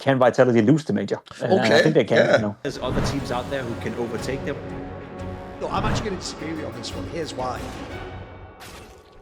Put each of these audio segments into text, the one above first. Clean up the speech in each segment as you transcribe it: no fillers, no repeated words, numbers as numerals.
can Vitality lose the major? Okay, I think they can. yeah. There's other teams out there who can overtake them. No, I'm actually going to disagree with you on this one. Here's why.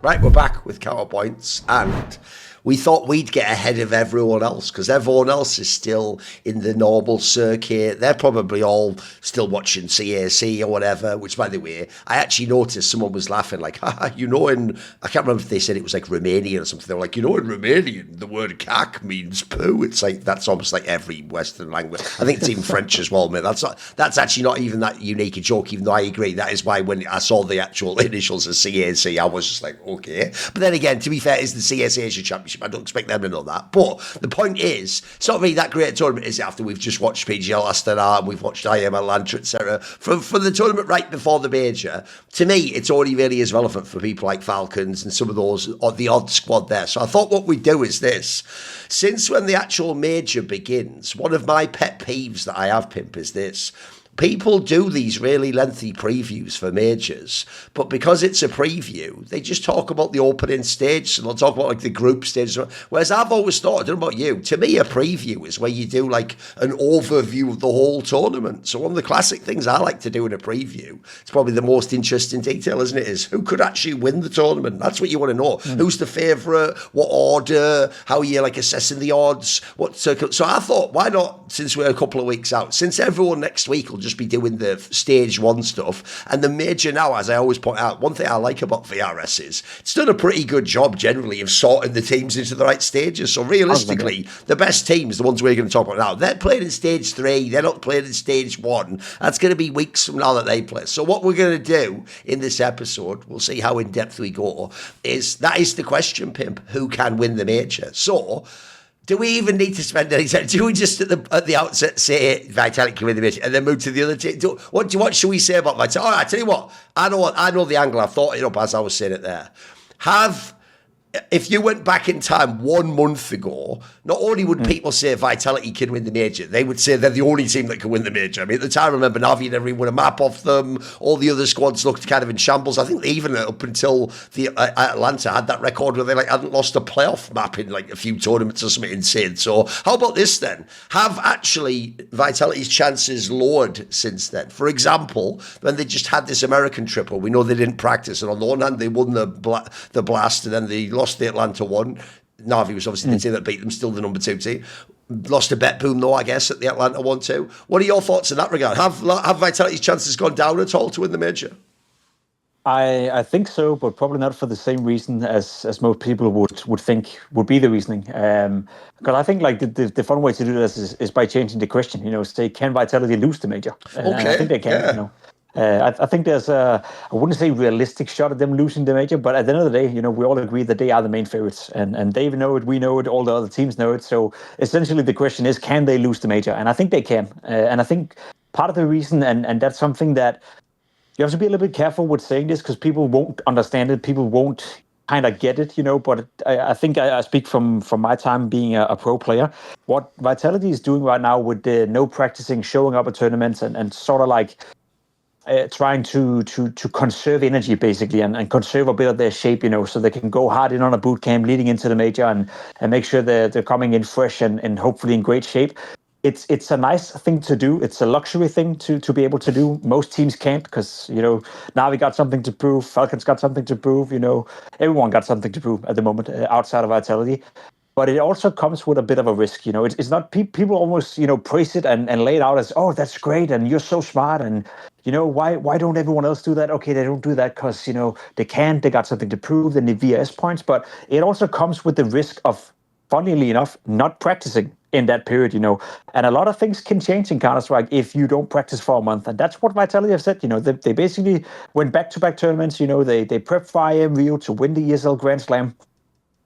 Right, we're back with counterpoints, and we thought we'd get ahead of everyone else because everyone else is still in the normal circuit. They're probably all still watching CAC or whatever, which, by the way, I actually noticed someone was laughing like, haha, I can't remember if they said it was like Romanian or something. They were like, in Romanian, the word cack means poo. It's like, that's almost like every Western language. I think it's even French as well, man. That's actually not even that unique a joke, even though I agree. That is why when I saw the actual initials of CAC, I was just like, okay. But then again, to be fair, it's the CAC Asia Championship. I don't expect them to know that. But the point is, it's not really that great a tournament, is it, after we've just watched PGL Astana and we've watched IM Atlanta, etc. For the tournament right before the major, to me, it's only really as relevant for people like Falcons and some of those, or the odd squad there. So I thought what we'd do is this. Since when the actual major begins, one of my pet peeves that I have, Pimp, is this. People do these really lengthy previews for majors, but because it's a preview, they just talk about the opening stage, so they'll talk about like the group stage. Whereas I've always thought, I don't know about you, to me a preview is where you do like an overview of the whole tournament. So one of the classic things I like to do in a preview, it's probably the most interesting detail, isn't it, is who could actually win the tournament. That's what you want to know. Who's the favourite, what order, how are you like assessing the odds, what circle. So I thought, why not, since we're a couple of weeks out, since everyone next week will just be doing the stage one stuff, and the major now, as I always point out, one thing I like about VRS is it's done a pretty good job generally of sorting the teams into the right stages. So realistically, the best teams, the ones we're going to talk about now, they're playing in stage 3, they're not playing in stage 1. That's going to be weeks from now that they play. So what we're going to do in this episode, we'll see how in depth we go, is that is the question, Pimp, who can win the major? So do we even need to spend any time? Do we just at the outset say Vitality can win the major and then move to the other team? What should we say about Vitality? All right, I tell you what. I know the angle. I've thought it up as I was saying it there. If you went back in time 1 month ago, not only would people say Vitality can win the major, they would say they're the only team that can win the major. I mean, at the time, I remember NAVI never even won a map off them. All the other squads looked kind of in shambles. I think they even up until the Atlanta had that record where they hadn't lost a playoff map in like a few tournaments or something insane. So how about this then? Have actually Vitality's chances lowered since then? For example, when they just had this American triple, we know they didn't practice, and on the one hand they won the blast, and then they lost the Atlanta one. NAVI was obviously the team that beat them, still the number 2 team. Lost to BetBoom though, I guess, at the Atlanta 1-2. What are your thoughts in that regard? Have Vitality's chances gone down at all to win the major? I think so, but probably not for the same reason as most people would think would be the reasoning. Because I think like the fun way to do this is by changing the question. Say, can Vitality lose the major? Okay, I think they can. Yeah. I think there's I wouldn't say realistic shot at them losing the major, but at the end of the day, we all agree that they are the main favorites, and they know it, we know it, all the other teams know it. So essentially, the question is, can they lose the major? And I think they can. And I think part of the reason, and that's something that you have to be a little bit careful with saying this because people won't understand it, people won't kind of get it, But I think I speak from my time being a pro player. What Vitality is doing right now with the no practicing, showing up at tournaments, and sort of like trying to conserve energy basically and conserve a bit of their shape, so they can go hard in on a boot camp leading into the major and make sure they're coming in fresh and hopefully in great shape. It's a nice thing to do. It's a luxury thing to be able to do. Most teams can't because, NAVI got something to prove, Falcons got something to prove, everyone got something to prove at the moment outside of Vitality. But it also comes with a bit of a risk, It's not people almost, praise it and lay it out as, oh, that's great and you're so smart and, why don't everyone else do that? Okay, they don't do that because, they can't. They got something to prove, in the VS points. But it also comes with the risk of, funnily enough, not practicing in that period, And a lot of things can change in Counter-Strike if you don't practice for a month. And that's what Vitality have said, They basically went back-to-back tournaments, they prepped for IM Rio to win the ESL Grand Slam.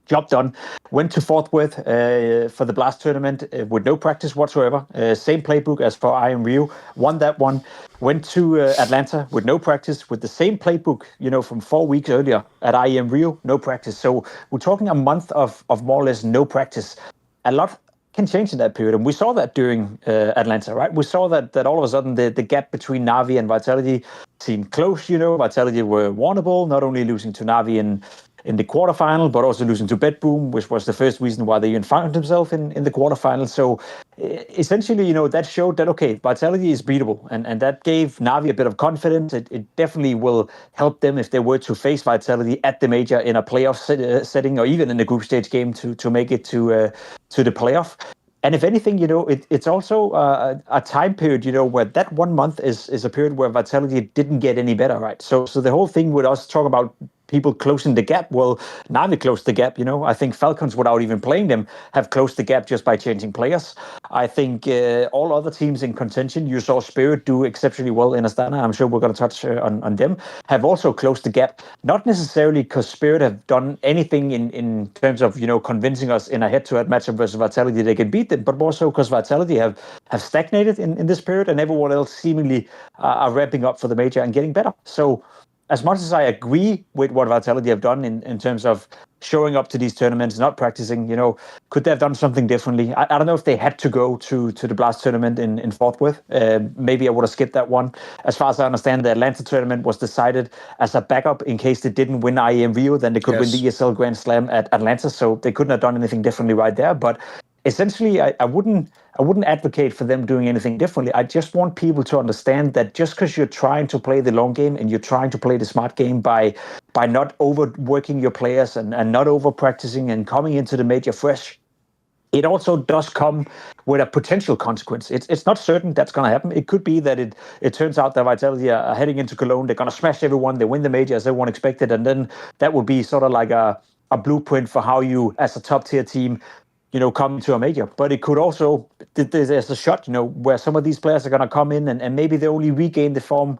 Job done. Went to Fort Worth for the Blast tournament with no practice whatsoever. Same playbook as for IM Rio. Won that one. Went to Atlanta with no practice with the same playbook, from 4 weeks earlier at IM Rio. No practice. So we're talking a month of more or less no practice. A lot can change in that period. And we saw that during Atlanta, right? We saw that all of a sudden the gap between NAVI and Vitality seemed close, Vitality were warnable, not only losing to NAVI in the quarterfinal, but also losing to BetBoom, which was the first reason why they even found themselves in the quarterfinal. So essentially, that showed that, okay, Vitality is beatable. And that gave Navi a bit of confidence. It definitely will help them if they were to face Vitality at the major in a playoff setting, or even in a group stage game to make it to the playoff. And if anything, it's also a time period, where that 1 month is a period where Vitality didn't get any better, right? So the whole thing with us talk about people closing the gap, well, Navi closed the gap, I think Falcons, without even playing them, have closed the gap just by changing players. I think all other teams in contention, you saw Spirit do exceptionally well in Astana, I'm sure we're going to touch on them, have also closed the gap. Not necessarily because Spirit have done anything in terms of, convincing us in a head-to-head matchup versus Vitality they can beat them, but more so because Vitality have stagnated in this period, and everyone else seemingly are ramping up for the major and getting better. So as much as I agree with what Vitality have done in terms of showing up to these tournaments, not practicing, could they have done something differently? I don't know if they had to go to the Blast tournament in Fort Worth. Maybe I would have skipped that one. As far as I understand, the Atlanta tournament was decided as a backup in case they didn't win IEM Rio, then they could win the ESL Grand Slam at Atlanta. So they couldn't have done anything differently right there. But essentially, I wouldn't advocate for them doing anything differently. I just want people to understand that just because you're trying to play the long game and you're trying to play the smart game by not overworking your players and not over practicing and coming into the major fresh, it also does come with a potential consequence. It's not certain that's going to happen. It could be that it turns out that Vitality are heading into Cologne. They're going to smash everyone. They win the major as everyone expected. And then that would be sort of like a blueprint for how you, as a top tier team, come to a major. But it could also, there's a shot, where some of these players are going to come in and maybe they only regain the form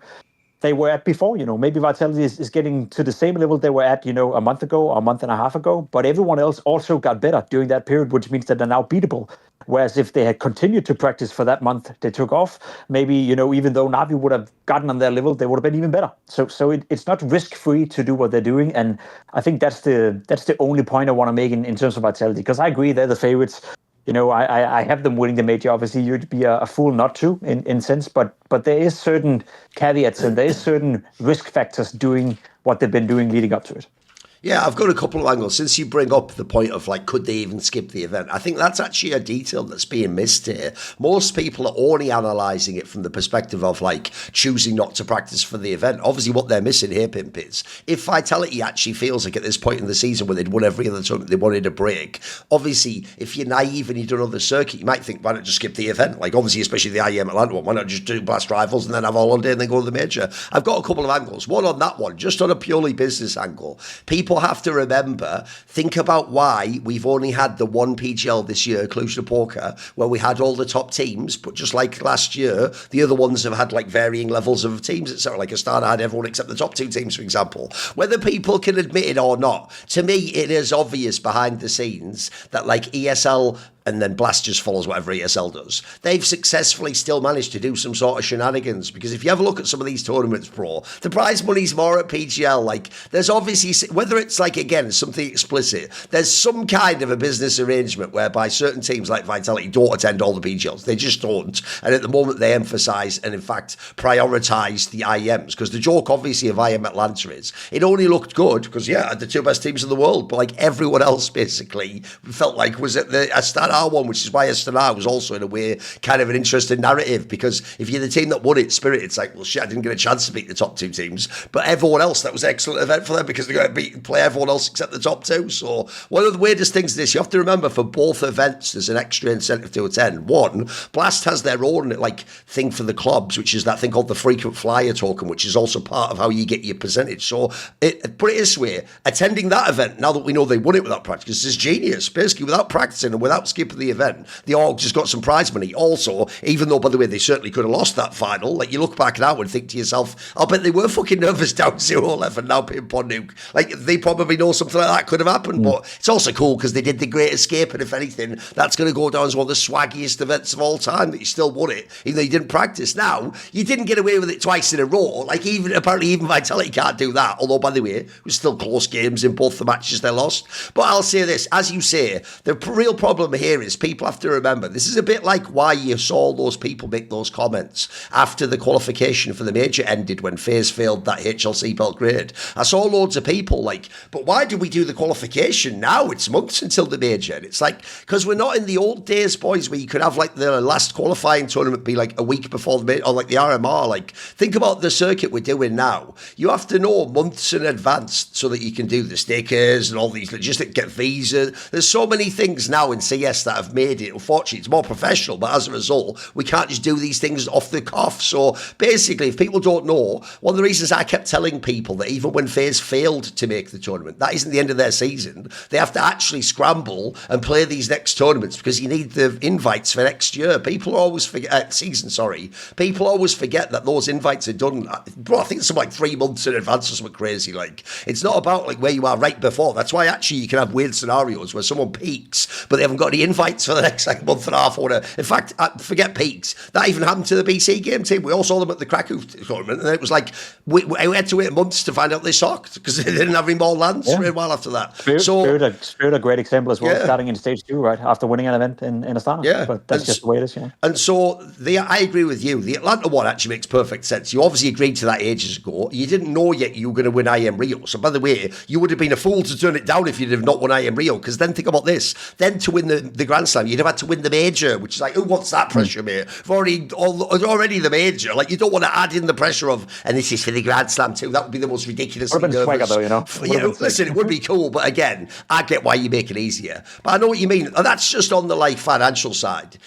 they were at before. Maybe Vitality is getting to the same level they were at, a month ago or a month and a half ago. But everyone else also got better during that period, which means that they're now beatable. Whereas if they had continued to practice for that month they took off, maybe, even though Navi would have gotten on their level, they would have been even better. So it's not risk-free to do what they're doing. And I think that's the only point I want to make in terms of Vitality, because I agree they're the favorites. I have them winning the major. Obviously, you'd be a fool not to, in sense. But there is certain caveats and there is certain risk factors doing what they've been doing leading up to it. Yeah, I've got a couple of angles. Since you bring up the point of, could they even skip the event? I think that's actually a detail that's being missed here. Most people are only analysing it from the perspective of, choosing not to practice for the event. Obviously, what they're missing here, Pimp, is if Vitality actually feels like at this point in the season where they'd won every other tournament, they wanted a break. Obviously, if you're naive and you've done another circuit, you might think, why not just skip the event? Obviously, especially the IEM Atlanta one, why not just do Blast Rivals and then have all day and then go to the major? I've got a couple of angles. One on that one, just on a purely business angle. People have to remember, think about why we've only had the one PGL this year, Cluj-Napoca, where we had all the top teams, but just like last year, the other ones have had varying levels of teams, etc. Like Astana had everyone except the top two teams, for example. Whether people can admit it or not, to me, it is obvious behind the scenes that ESL and then Blast just follows whatever ESL does. They've successfully still managed to do some sort of shenanigans, because if you have a look at some of these tournaments, bro, the prize money's more at PGL. There's obviously, whether it's again, something explicit, there's some kind of a business arrangement whereby certain teams like Vitality don't attend all the PGLs. They just don't. And at the moment, they emphasise and, in fact, prioritise the IEMs, because the joke, obviously, of IEM Atlanta is it only looked good because, the two best teams in the world, but everyone else, basically, felt was at the Astana one, which is why Astana was also, in a way, kind of an interesting narrative, because if you're the team that won it, Spirit, it's well, shit, I didn't get a chance to beat the top two teams, but everyone else, that was an excellent event for them because they're going to play everyone else except the top two. So one of the weirdest things is this, you have to remember, for both events, there's an extra incentive to attend. One, Blast has their own thing for the clubs, which is that thing called the frequent flyer token, which is also part of how you get your percentage. So put it this way, attending that event, now that we know they won it without practice, is genius. Basically, without practicing and without skipping the event, the org just got some prize money. Also, even though, by the way, they certainly could have lost that final, you look back now and think to yourself, I'll bet they were fucking nervous down 0-11 now Pimp on Nuke. They probably know something like that could have happened. But it's also cool because they did the Great Escape, and if anything, that's going to go down as one of the swaggiest events of all time, that you still won it, even though you didn't practice. Now, you didn't get away with it twice in a row. Apparently even Vitality can't do that, although, by the way, it was still close games in both the matches they lost. But I'll say this, as you say, the real problem here here is people have to remember, this is a bit like why you saw those people make those comments after the qualification for the major ended when FaZe failed that HLC Belgrade. I saw loads of people like, but why did we do the qualification now? It's months until the major. And it's like, because we're not in the old days, boys, where you could have like the last qualifying tournament be like a week before the major, or like the RMR. Like, think about the circuit we're doing now. You have to know months in advance so that you can do the stickers and all these logistics, get visas. There's so many things now in CS that have made it, unfortunately, it's more professional, but as a result, we can't just do these things off the cuff. So basically, if people don't know, one of the reasons I kept telling people that even when FaZe failed to make the tournament, that isn't the end of their season. They have to actually scramble and play these next tournaments because you need the invites for next year. People always forget, people always forget that those invites are done, bro, I think it's something like 3 months in advance or something crazy. Like, it's not about like where you are right before. That's why actually you can have weird scenarios where someone peaks, but they haven't got any invites for the next like month and a half or whatever. In fact, forget peaks. That even happened to the BC game team. We all saw them at the Krakow tournament, and it was like we had to wait months to find out they sucked because they didn't have any more lands for a while after that. Spirit a great example as well, starting in stage 2, right after winning an event in Astana. Yeah, but that's just the way it is. Yeah, and so I agree with you. The Atlanta one actually makes perfect sense. You obviously agreed to that ages ago. You didn't know yet you were going to win IM Rio. So by the way, you would have been a fool to turn it down if you'd have not won IM Rio. Because then think about this. Then to win the Grand Slam, you'd have had to win the major, which is like, who wants that pressure, mate? Already the major. Like, you don't want to add in the pressure of, and this is for the Grand Slam too. That would be the most ridiculous thing. Swagger, though, you know. Listen, it would be cool, but again, I get why you make it easier. But I know what you mean. And that's just on the like financial side.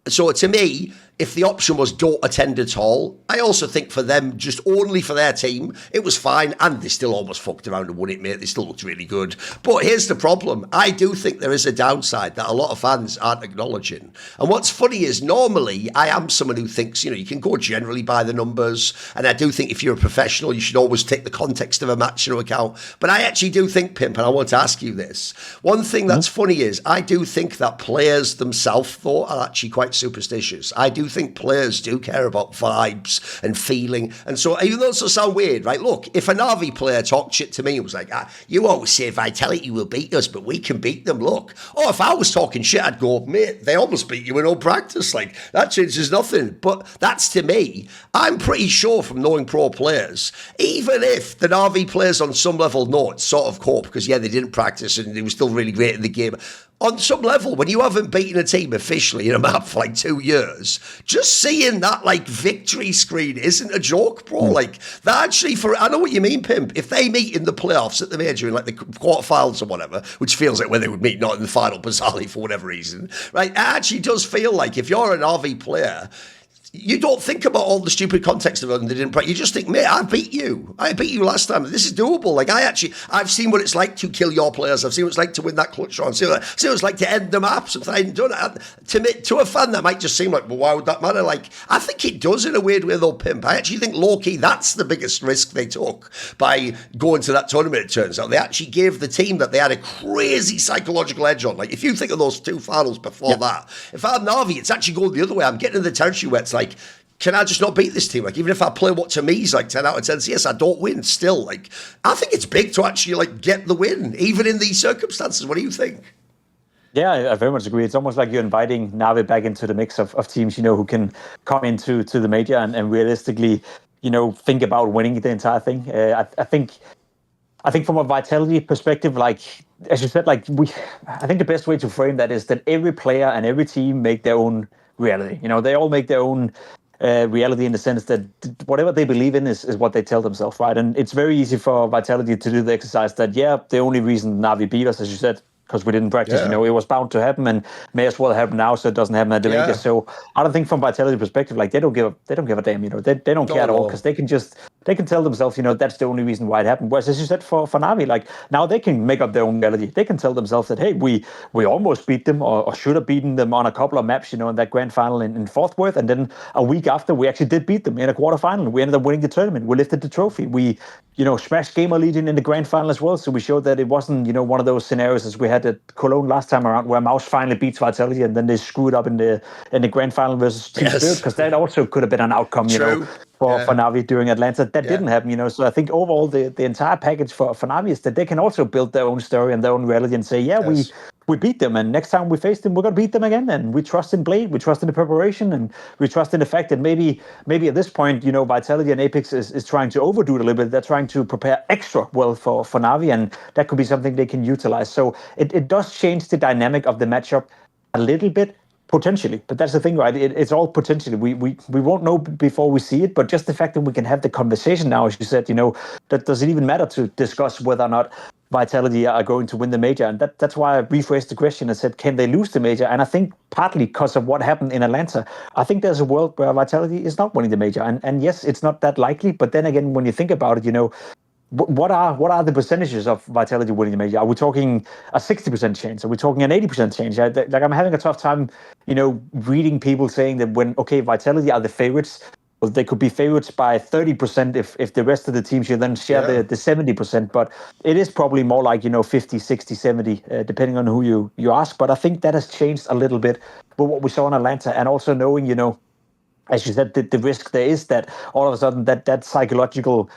So to me, if the option was don't attend at all, I also think for them, just only for their team, it was fine. And they still almost fucked around and won it, mate. They still looked really good. But here's the problem. I do think there is a downside that a lot of fans aren't acknowledging. And what's funny is normally I am someone who thinks, you can go generally by the numbers. And I do think if you're a professional, you should always take the context of a match into account. But I actually do think, Pimp, and I want to ask you this. One thing that's funny is I do think that players themselves, though, are actually quite superstitious. I do think players do care about vibes and feeling. And so even though it doesn't sound weird, right? Look, if a NAVI player talked shit to me and was like, you always say Vitality will beat us, but we can beat them, look. Or if I was talking shit, I'd go, mate, they almost beat you in all practice. Like, that changes nothing. But that's to me, I'm pretty sure from knowing pro players, even if the NAVI players on some level know it's sort of cope, because they didn't practice and they were still really great in the game. On some level, when you haven't beaten a team officially in a map for like 2 years, just seeing that like victory screen isn't a joke, bro. Like, that actually, I know what you mean, Pimp. If they meet in the playoffs at the major in like the quarterfinals or whatever, which feels like where they would meet, not in the final, bizarrely for whatever reason, right? It actually does feel like if you're an RV player, you don't think about all the stupid context of it and they didn't practice. You just think, mate, I beat you last time. This is doable. Like, I've seen what it's like to kill your players. I've seen what it's like to win that clutch round. I've seen what it's like to end the maps if I hadn't done it. To a fan, that might just seem like, well, why would that matter? Like, I think it does in a weird way, though, Pimp. I actually think low-key, that's the biggest risk they took by going to that tournament, it turns out. They actually gave the team that they had a crazy psychological edge on. Like, if you think of those 2 finals before that, if I'm Navi, it's actually going the other way. I'm getting in the territory where it's like, can I just not beat this team? Like, even if I play what to me is like 10 out of 10 CS, I don't win still. Like, I think it's big to actually like get the win, even in these circumstances. What do you think? Yeah, I very much agree. It's almost like you're inviting NAVI back into the mix of teams, who can come into the major and realistically, think about winning the entire thing. I think from a Vitality perspective, like, as you said, like I think the best way to frame that is that every player and every team make their own reality. They all make their own reality in the sense that whatever they believe in is what they tell themselves, right? And it's very easy for Vitality to do the exercise that, the only reason Navi beat us, as you said, because we didn't practice, it was bound to happen and may as well happen now so it doesn't happen at the major. So I don't think from Vitality perspective, like they don't give a damn, they don't care at all because they can tell themselves, that's the only reason why it happened. Whereas as you said for NAVI, like now they can make up their own reality. They can tell themselves that, hey, we almost beat them or should have beaten them on a couple of maps, in that grand final in Fort Worth. And then a week after we actually did beat them in a quarterfinal. We ended up winning the tournament. We lifted the trophy. We, smashed Gamer Legion in the grand final as well. So we showed that it wasn't, one of those scenarios as we had at Cologne last time around where Mouse finally beats Vitality and then they screwed up in the grand final versus Team Spirit, because that also could have been an outcome, for NAVI during Atlanta. That didn't happen, So I think overall the entire package for NAVI is that they can also build their own story and their own reality and say, we beat them, and next time we face them, we're going to beat them again. And we trust in Blade, we trust in the preparation, and we trust in the fact that maybe at this point, Vitality and Apex is trying to overdo it a little bit. They're trying to prepare extra well for Navi, and that could be something they can utilize. So it does change the dynamic of the matchup a little bit, potentially. But that's the thing, right? It's all potentially. We won't know before we see it, but just the fact that we can have the conversation now, as you said, that doesn't even matter to discuss whether or not Vitality are going to win the major. And that's why I rephrased the question and said, can they lose the major? And I think partly because of what happened in Atlanta, I think there's a world where Vitality is not winning the major. And yes, it's not that likely. But then again, when you think about it, what are the percentages of Vitality winning the major? Are we talking a 60% chance? Are we talking an 80% chance? Like, I'm having a tough time, reading people saying that Vitality are the favorites. Well, they could be favorites by 30% if the rest of the teams should then share the 70%. But it is probably more like, 50, 60, 70, depending on who you ask. But I think that has changed a little bit with what we saw in Atlanta. And also knowing, as you said, the risk there is that all of a sudden that psychological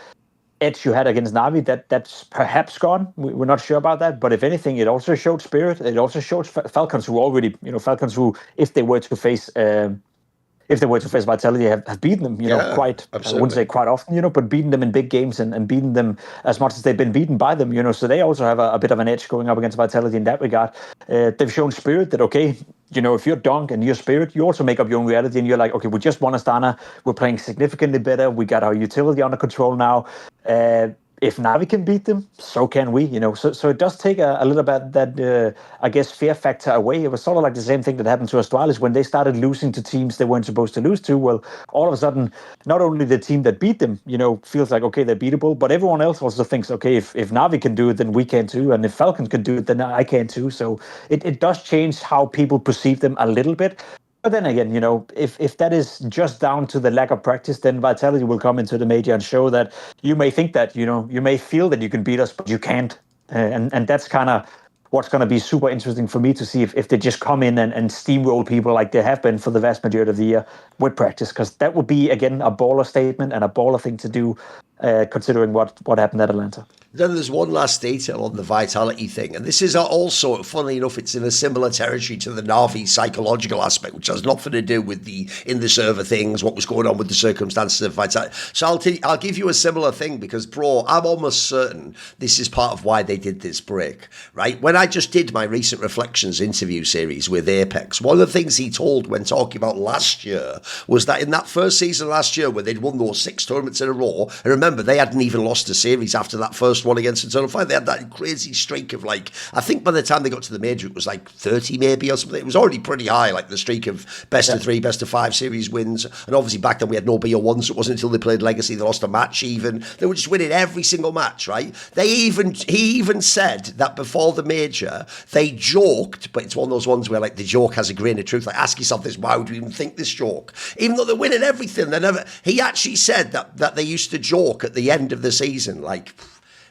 edge you had against Navi, that's perhaps gone. We're not sure about that. But if anything, it also showed spirit. It also showed Falcons who already, Falcons who, if they were to face Vitality, have beaten them, quite, absolutely. I wouldn't say quite often, but beaten them in big games and beaten them as much as they've been beaten by them, so they also have a bit of an edge going up against Vitality in that regard. They've shown spirit that, if you're donk and you're spirit, you also make up your own reality and you're like, okay, we just won Astana, we're playing significantly better, we got our utility under control now. If Navi can beat them, so can we, So it does take a little bit that, I guess, fear factor away. It was sort of like the same thing that happened to Astralis when they started losing to teams they weren't supposed to lose to. Well, all of a sudden, not only the team that beat them, feels like, okay, they're beatable, but everyone else also thinks, okay, if Navi can do it, then we can too. And if Falcons can do it, then I can too. So it does change how people perceive them a little bit. But then again, if that is just down to the lack of practice, then Vitality will come into the major and show that you may think that, you may feel that you can beat us, but you can't. And that's kind of what's going to be super interesting for me to see if they just come in and steamroll people like they have been for the vast majority of the year with practice, because that would be, again, a baller statement and a baller thing to do, considering what happened at Atlanta. Then there's one last detail on the Vitality thing, and this is also, funnily enough, it's in a similar territory to the Navi psychological aspect, which has nothing to do with the in-the-server things, what was going on with the circumstances of Vitality. So I'll give you a similar thing, because, bro, I'm almost certain this is part of why they did this break, right? When I just did my recent Reflections interview series with Apex, one of the things he told when talking about last year was that in that first season last year, where they'd won those 6 tournaments in a row, and remember, they hadn't even lost a series after that first one against Eternal Fire. They had that crazy streak of, like, I think by the time they got to the major, it was like 30 maybe or something. It was already pretty high, like the streak of best of 3, best of 5 series wins. And obviously back then we had no BO1s, so it wasn't until they played Legacy they lost a match even. They were just winning every single match, right? He even said that before the major, they joked, but it's one of those ones where, like, the joke has a grain of truth. Like, ask yourself this, why would you even think this joke? Even though they're winning everything, he actually said that they used to joke at the end of the season, like,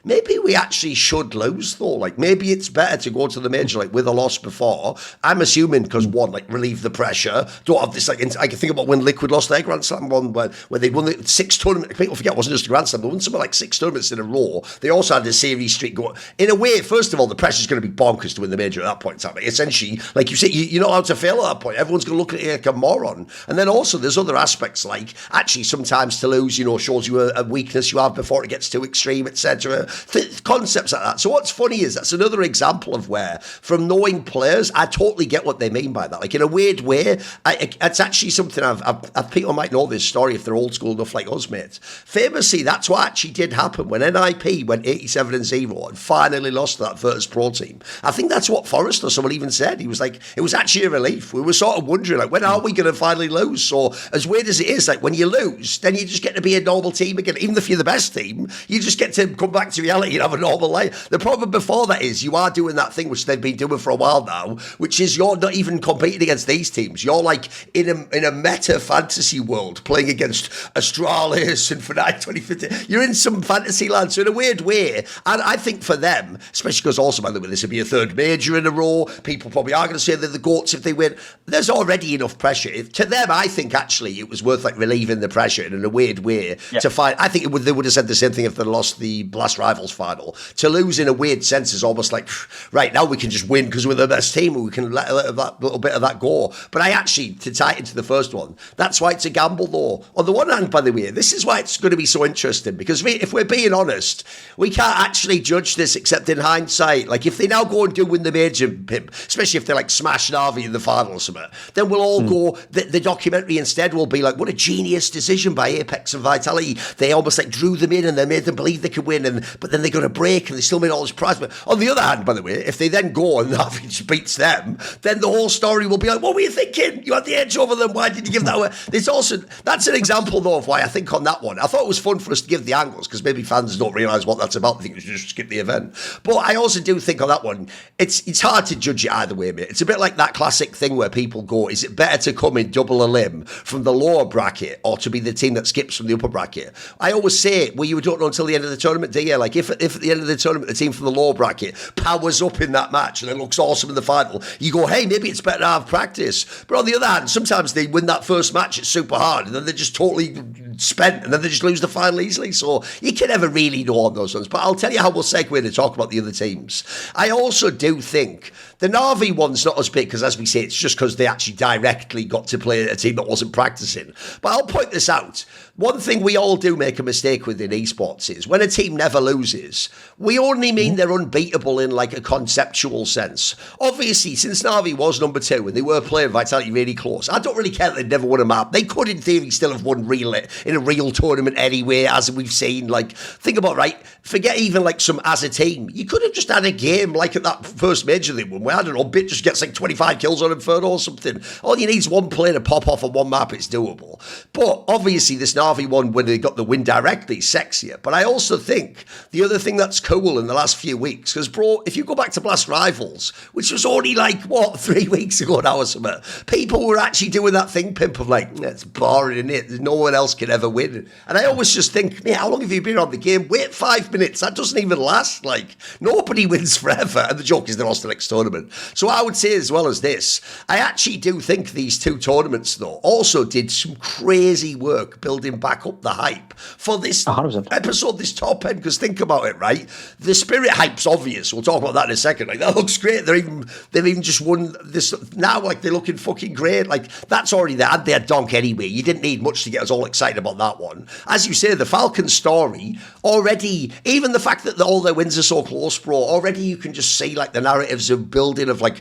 maybe we actually should lose, though. Like, maybe it's better to go to the major, like, with a loss before. I'm assuming because, one, like, relieve the pressure. Don't have this, like, I can think about when Liquid lost their Grand Slam one, where they won the 6 tournaments. People forget it wasn't just a Grand Slam. They won something like 6 tournaments in a row. They also had a series streak going. In a way, first of all, the pressure's going to be bonkers to win the major at that point in time. Essentially, like you say, you're not allowed to fail at that point. Everyone's going to look at you like a moron. And then also, there's other aspects, like, actually, sometimes to lose, shows you a weakness you have before it gets too extreme, etc. Concepts like that. So what's funny is that's another example of where, from knowing players, I totally get what they mean by that. Like, in a weird way, it's actually something people might know this story if they're old school enough like us, mate. Famously, that's what actually did happen when NIP went 87-0 and finally lost to that Virtus Pro team. I think that's what Forrest or someone even said. He was like, it was actually a relief. We were sort of wondering, like, when are we going to finally lose? So as weird as it is, like, when you lose, then you just get to be a normal team again. Even if you're the best team, you just get to come back to reality and have a normal life. The problem before that is you are doing that thing which they've been doing for a while now, which is you're not even competing against these teams. You're like in a meta fantasy world playing against Astralis and Fnatic 2015. You're in some fantasy land. So in a weird way, and I think for them, especially because also, by the way, this will be a 3rd major in a row, people probably are going to say they're the GOATs if they win. There's already enough pressure. To them, I think actually it was worth, like, relieving the pressure in a weird way to find. I think they would have said the same thing if they lost the Blast rivals final. To lose in a weird sense is almost like, right, now we can just win because we're the best team and we can let that little bit of that go. But I actually, to tie it into the first one, that's why it's a gamble though. On the one hand, by the way, this is why it's going to be so interesting, because if we're being honest, we can't actually judge this except in hindsight. Like, if they now go and do win the major, Pimp, especially if they like smash NAVI in the final or something, then we'll all go, the documentary instead will be like, what a genius decision by Apex and Vitality. They almost like drew them in and they made them believe they could win, but then they got a break and they still made all this prize. But on the other hand, by the way, if they then go and NAVI beats them, then the whole story will be like, what were you thinking? You had the edge over them. Why did you give that away? That's an example though of why I think on that one, I thought it was fun for us to give the angles, because maybe fans don't realise what that's about. They think we should just skip the event. But I also do think on that one, it's hard to judge it either way, mate. It's a bit like that classic thing where people go, is it better to come in double a limb from the lower bracket or to be the team that skips from the upper bracket? I always say, well, you don't know until the end of the tournament, do you? Like, if at the end of the tournament, the team from the lower bracket powers up in that match and it looks awesome in the final, you go, hey, maybe it's better to have practice. But on the other hand, sometimes they win that first match, it's super hard, and then they're just totally spent, and then they just lose the final easily. So you can never really know on those ones. But I'll tell you how we'll segue to talk about the other teams. I also do think the NAVI one's not as big, because as we say, it's just because they actually directly got to play a team that wasn't practicing. But I'll point this out. One thing we all do make a mistake with in esports is when a team never loses, we only mean they're unbeatable in like a conceptual sense. Obviously, since NAVI was number 2 and they were playing Vitality really close, I don't really care that they'd never won a map. They could, in theory, still have won in a real tournament anyway, as we've seen. Like, think about, right, forget even like some as a team. You could have just had a game like at that first major they won, where, I don't know, Bit just gets like 25 kills on Inferno or something. All you need is one player to pop off on one map, it's doable. But obviously, this NAVI one, when they got the win directly, is sexier. But I also think the other thing that's cool in the last few weeks, because, bro, if you go back to Blast Rivals, which was only like, 3 weeks ago now or something, people were actually doing that thing, Pimp, of like, it's boring, isn't it? No one else can ever win. And I always just think, man, how long have you been on the game? Wait 5 minutes. That doesn't even last. Like, nobody wins forever. And the joke is they lost the next tournament. So I would say, as well as this, I actually do think these 2 tournaments, though, also did some crazy work building back up the hype for this 100%. episode, this top end. Because think about it, right? The Spirit hype's obvious. We'll talk about that in a second. Like, that looks great. They've even just won this now. Like, they're looking fucking great. Like, that's already there. And they're donk anyway. You didn't need much to get us all excited about that one. As you say, the Falcons story already, even the fact that all their wins are so close, bro, already you can just see like the narratives of building of like,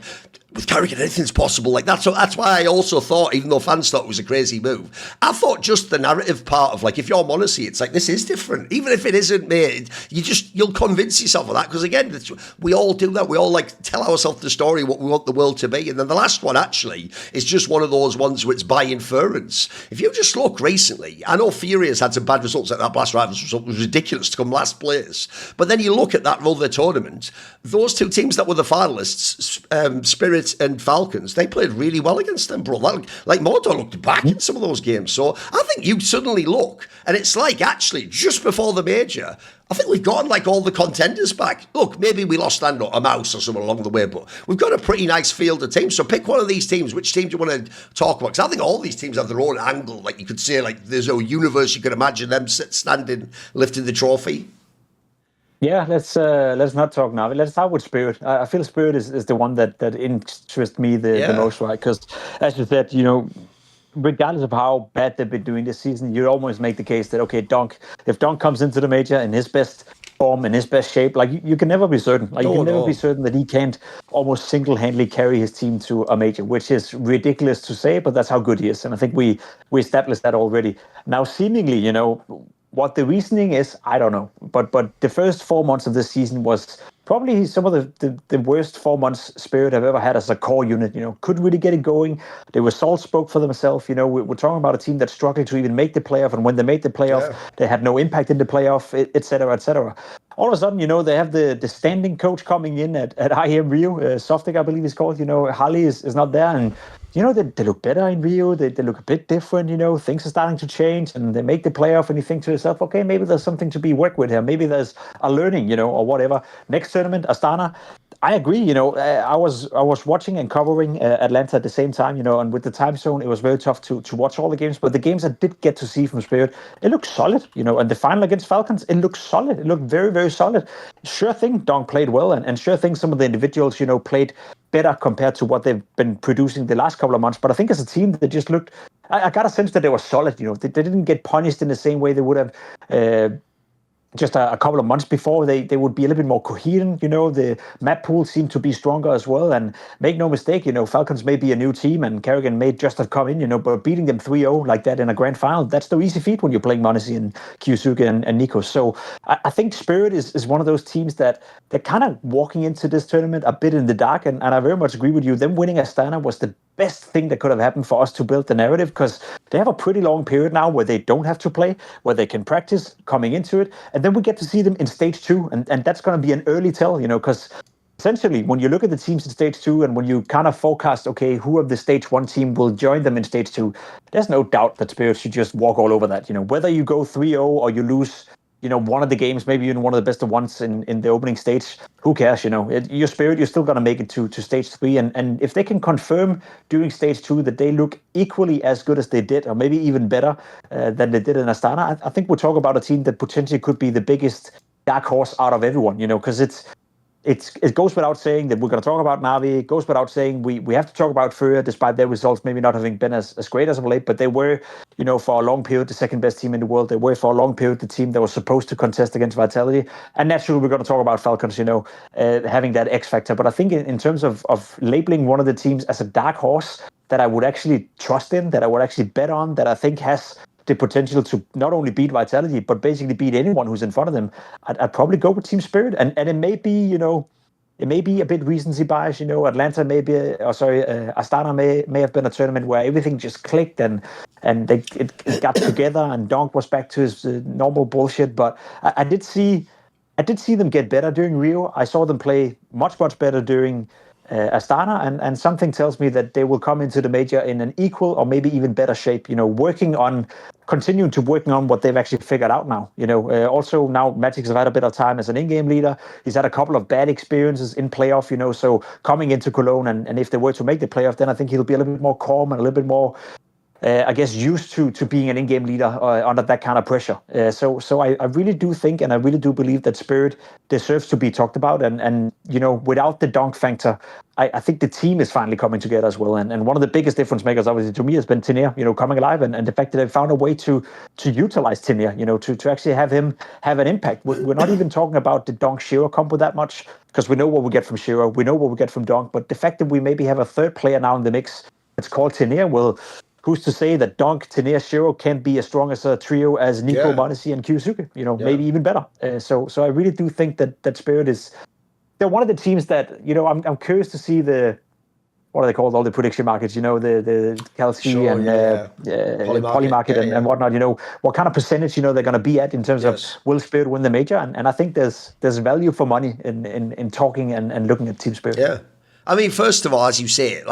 with karrigan, anything's possible. Like, that's why I also thought, even though fans thought it was a crazy move, I thought just the narrative part of like, if you're Monacy, it's like, this is different. Even if it isn't, mate, you'll convince yourself of that. Because again, we all do that. We all like tell ourselves the story, what we want the world to be. And then the last one actually is just one of those ones where it's by inference. If you just look recently, I know Furious had some bad results, like that Blast Rivals result was ridiculous to come last place. But then you look at that other tournament, those 2 teams that were the finalists, Spirit and Falcons, they played really well against them, bro. Like Mordor looked back in some of those games. So I think you suddenly look, and it's like, actually, just before the major, I think we've gotten like all the contenders back. Look, maybe we lost a mouse or something along the way, but we've got a pretty nice field of teams. So pick one of these teams. Which team do you want to talk about? Because I think all these teams have their own angle. Like, you could say, like, there's a universe you could imagine them standing, lifting the trophy. Yeah, let's not talk NAVI. Let's start with Spirit. I feel Spirit is the one that interests me the most, right? Because as you said, regardless of how bad they've been doing this season, you almost make the case that, okay, donk, if donk comes into the major in his best form, in his best shape, like, you can never be certain. Like, you can never be certain that he can't almost single-handedly carry his team to a major, which is ridiculous to say, but that's how good he is. And I think we established that already. Now, seemingly, what the reasoning is, I don't know. But the first 4 months of this season was probably some of the worst 4 months Spirit have ever had as a core unit. Couldn't really get it going. They were salt spoke for themselves. We're talking about a team that struggled to even make the playoff. And when they made the playoff, they had no impact in the playoff, et cetera, et cetera. All of a sudden, they have the standing coach coming in at IM Rio, Softic, I believe he's called. Hali is not there. And they look better in Rio. They look a bit different. Things are starting to change, and they make the playoff, and you think to yourself, okay, maybe there's something to be worked with here. Maybe there's a learning, or whatever. Next tournament, Astana. I agree. I was watching and covering Atlanta at the same time. And with the time zone, it was very tough to watch all the games. But the games I did get to see from Spirit, it looked solid. And the final against Falcons, it looked solid. It looked very, very solid. Sure thing, Donk played well, and sure thing, some of the individuals, played better compared to what they've been producing the last couple of months. But I think as a team, they just looked. I got a sense that they were solid. They didn't get punished in the same way they would have. Just a couple of months before, they would be a little bit more coherent. The map pool seemed to be stronger as well. And make no mistake, Falcons may be a new team and karrigan may just have come in, but beating them 3-0 like that in a grand final, that's no easy feat when you're playing m0NESY and Kyosuke and Nico. So I think Spirit is one of those teams that they're kind of walking into this tournament a bit in the dark. And I very much agree with you. Them winning Astana was the best thing that could have happened for us to build the narrative, because they have a pretty long period now where they don't have to play, where they can practice coming into it. And then we get to see them in stage 2. And that's going to be an early tell, because essentially when you look at the teams in stage 2 and when you kind of forecast, okay, who of the stage 1 team will join them in stage 2, there's no doubt that Spirit should just walk all over that. Whether you go 3-0 or you lose one of the games, maybe even one of the best of ones in the opening stage, who cares? Your Spirit, you're still going to make it to stage 3. And if they can confirm during stage 2 that they look equally as good as they did, or maybe even better than they did in Astana, I think we'll talk about a team that potentially could be the biggest dark horse out of everyone, because it goes without saying that we're going to talk about NAVI. It goes without saying we have to talk about Furia, despite their results maybe not having been as great as of late. But they were, for a long period, the second best team in the world. They were for a long period the team that was supposed to contest against Vitality. And naturally, we're going to talk about Falcons, having that X factor. But I think in terms of labeling one of the teams as a dark horse that I would actually trust in, that I would actually bet on, that I think has the potential to not only beat Vitality, but basically beat anyone who's in front of them, I'd probably go with Team Spirit. And it may be, it may be a bit recency bias. Atlanta may be, Astana may have been a tournament where everything just clicked and it got together and Donk was back to his normal bullshit. But I did see them get better during Rio. I saw them play much, much better during Astana, and something tells me that they will come into the major in an equal or maybe even better shape, continuing to working on what they've actually figured out now. Also now Magix have had a bit of time as an in-game leader. He's had a couple of bad experiences in playoff, so coming into Cologne, and if they were to make the playoff, then I think he'll be a little bit more calm and a little bit more used to being an in-game leader under that kind of pressure. So I really do think, and I really do believe that Spirit deserves to be talked about. And without the donk factor, I think the team is finally coming together as well. And one of the biggest difference makers, obviously, to me, has been Tinea, coming alive, and the fact that they've found a way to utilize Tinea, to actually have him have an impact. We're not even talking about the Donk Shiro combo that much, because we know what we get from Shiro, we know what we get from Donk, but the fact that we maybe have a third player now in the mix, it's called Tinea, well, who's to say that Donk, Tinea, Shiro can't be as strong as a trio as Nico, m0NESY, and Kyosuke? Maybe even better. So I really do think that Spirit is. They're one of the teams that I'm curious to see what are they called? All the prediction markets, the Calci and Poly market and whatnot. What kind of percentage they're going to be at in terms of will Spirit win the major? And I think there's value for money in talking and looking at Team Spirit. Yeah. I mean, first of all, as you say,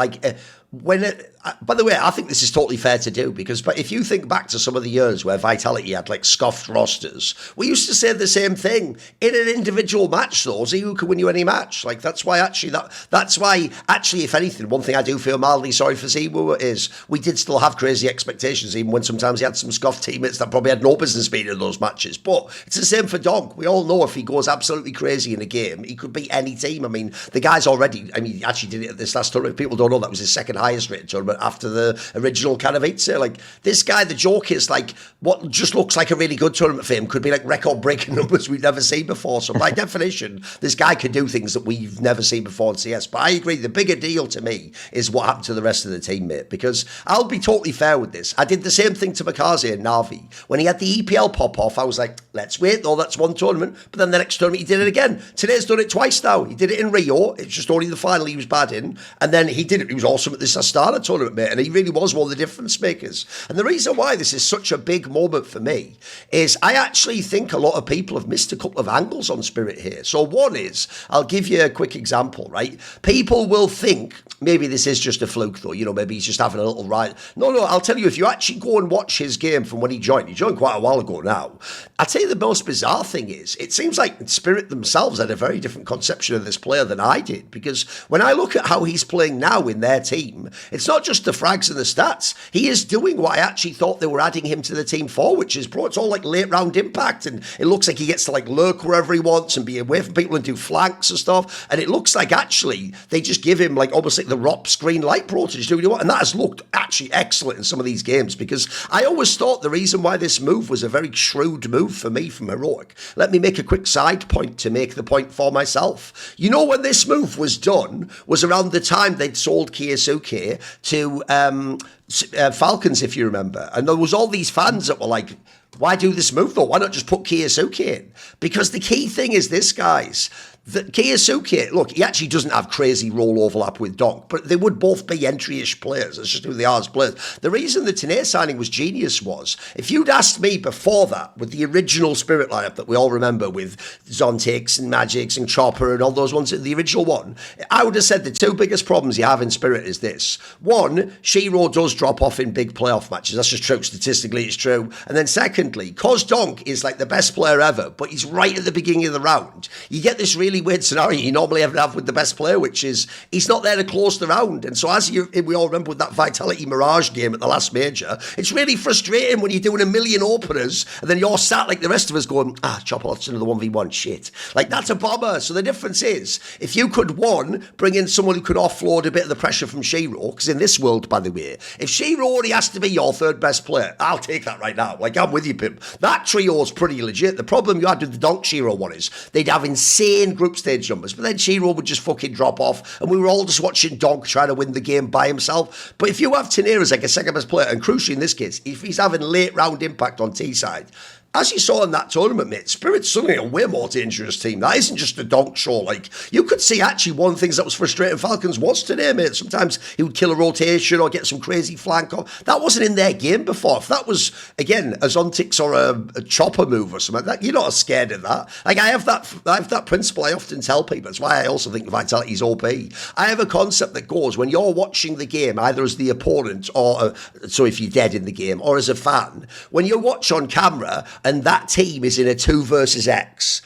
by the way, I think this is totally fair to do, because but if you think back to some of the years where Vitality had scuffed rosters, we used to say the same thing in an individual match. Though, see who can win you any match. That's why if anything, one thing I do feel mildly sorry for Zimu is we did still have crazy expectations, even when sometimes he had some scuffed teammates that probably had no business being in those matches. But it's the same for Donk. We all know if he goes absolutely crazy in a game, he could beat any team. I mean, the guy's already. I mean, he actually did it at this last tournament. People don't know that was his second highest rated tournament after the original Katowice. This guy, the joke is what just looks like a really good tournament for him could be record breaking numbers we've never seen before. So by definition, this guy can do things that we've never seen before in CS. But I agree, the bigger deal to me is what happened to the rest of the team, mate, because I'll be totally fair with this. I did the same thing to Makaze and Navi. When he had the EPL pop off, I was like, let's wait, though, that's one tournament. But then the next tournament he did it again. Today's done it twice now. He did it in Rio. It's just only the final he was bad in. And then he did it. He was awesome at the this Astana tournament, mate, and he really was one of the difference makers. And the reason why this is such a big moment for me is I actually think a lot of people have missed a couple of angles on Spirit here. So one is, I'll give you a quick example, right? People will think, maybe this is just a fluke though, maybe he's just having a little ride. No, I'll tell you, if you actually go and watch his game from when he joined quite a while ago now, I'll tell you the most bizarre thing is, it seems like Spirit themselves had a very different conception of this player than I did, because when I look at how he's playing now in their team, it's not just the frags and the stats. He is doing what I actually thought they were adding him to the team for, which is, bro, it's all like late round impact, and it looks like he gets to like lurk wherever he wants and be away from people and do flanks and stuff. And it looks like actually they just give him like almost like the ROPS green light, bro, to just do what you want. And that has looked actually excellent in some of these games, because I always thought the reason why this move was a very shrewd move for me from Heroic. Let me make a quick side point to make the point for myself. When this move was done was around the time they'd sold Kiyasuke to Falcons, if you remember. And there was all these fans that were like, why do this move though? Why not just put Kiyasuke in? Because the key thing is this, guys. That Kiyasuke, look, he actually doesn't have crazy role overlap with Donk, but they would both be entry-ish players. That's just who they are as players. The reason the Tanair signing was genius was, if you'd asked me before that, with the original Spirit lineup that we all remember with Zontix and Magix and Chopper and all those ones, the original one, I would have said the two biggest problems you have in Spirit is this. One, Shiro does drop off in big playoff matches. That's just true. Statistically, it's true. And then secondly, cause Donk is like the best player ever, but he's right at the beginning of the round, you get this really weird scenario you normally have with the best player, which is he's not there to close the round. And so we all remember with that Vitality Mirage game at the last major, it's really frustrating when you're doing a million openers and then you're sat like the rest of us going, Chopper, that's another 1v1, shit. Like, that's a bomber. So the difference is, if you could, one, bring in someone who could offload a bit of the pressure from Shiro, because in this world, by the way, if Shiro only has to be your third best player, I'll take that right now. Like, I'm with you, Pimp. That trio's pretty legit. The problem you had with the Donk Shiro one is they'd have insane group stage numbers, but then Shiro would just fucking drop off, and we were all just watching Donk trying to win the game by himself. But if you have Tanair as like a second best player, and crucially in this case, if he's having late round impact on T side, as you saw in that tournament, mate, Spirit's suddenly a way more dangerous team. That isn't just a donk show. Like, you could see actually one of the things that was frustrating Falcons was today, mate. Sometimes he would kill a rotation or get some crazy flank off. That wasn't in their game before. If that was, again, a Zontix or a Chopper move or something like that, you're not as scared of that. Like, I have that principle I often tell people. That's why I also think Vitality's OP. I have a concept that goes, when you're watching the game, either as the opponent or, so if you're dead in the game, or as a fan, when you watch on camera, and that team is in a 2 versus X,